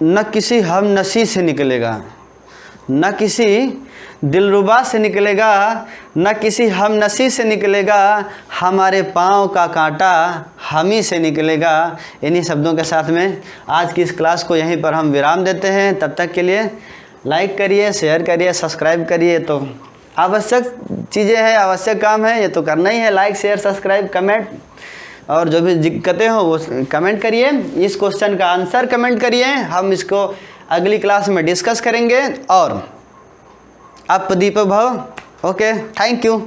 A: न किसी हमनसी से निकलेगा। न किसी दिलरुबा से निकलेगा, न किसी हमनसी से निकलेगा, हमारे पाँव का कांटा हम ही से निकलेगा। इन्हीं शब्दों के साथ में आज की इस क्लास को यहीं पर हम विराम देते हैं। तब तक के लिए लाइक करिए, शेयर करिए, सब्सक्राइब करिए। तो आवश्यक चीज़ें हैं, आवश्यक काम है, ये तो करना ही है। लाइक, शेयर, सब्सक्राइब, कमेंट, और जो भी दिक्कतें हो वो कमेंट करिए। इस क्वेश्चन का आंसर कमेंट करिए, हम इसको अगली क्लास में डिस्कस करेंगे। और आप दीपक भव। Okay, thank you.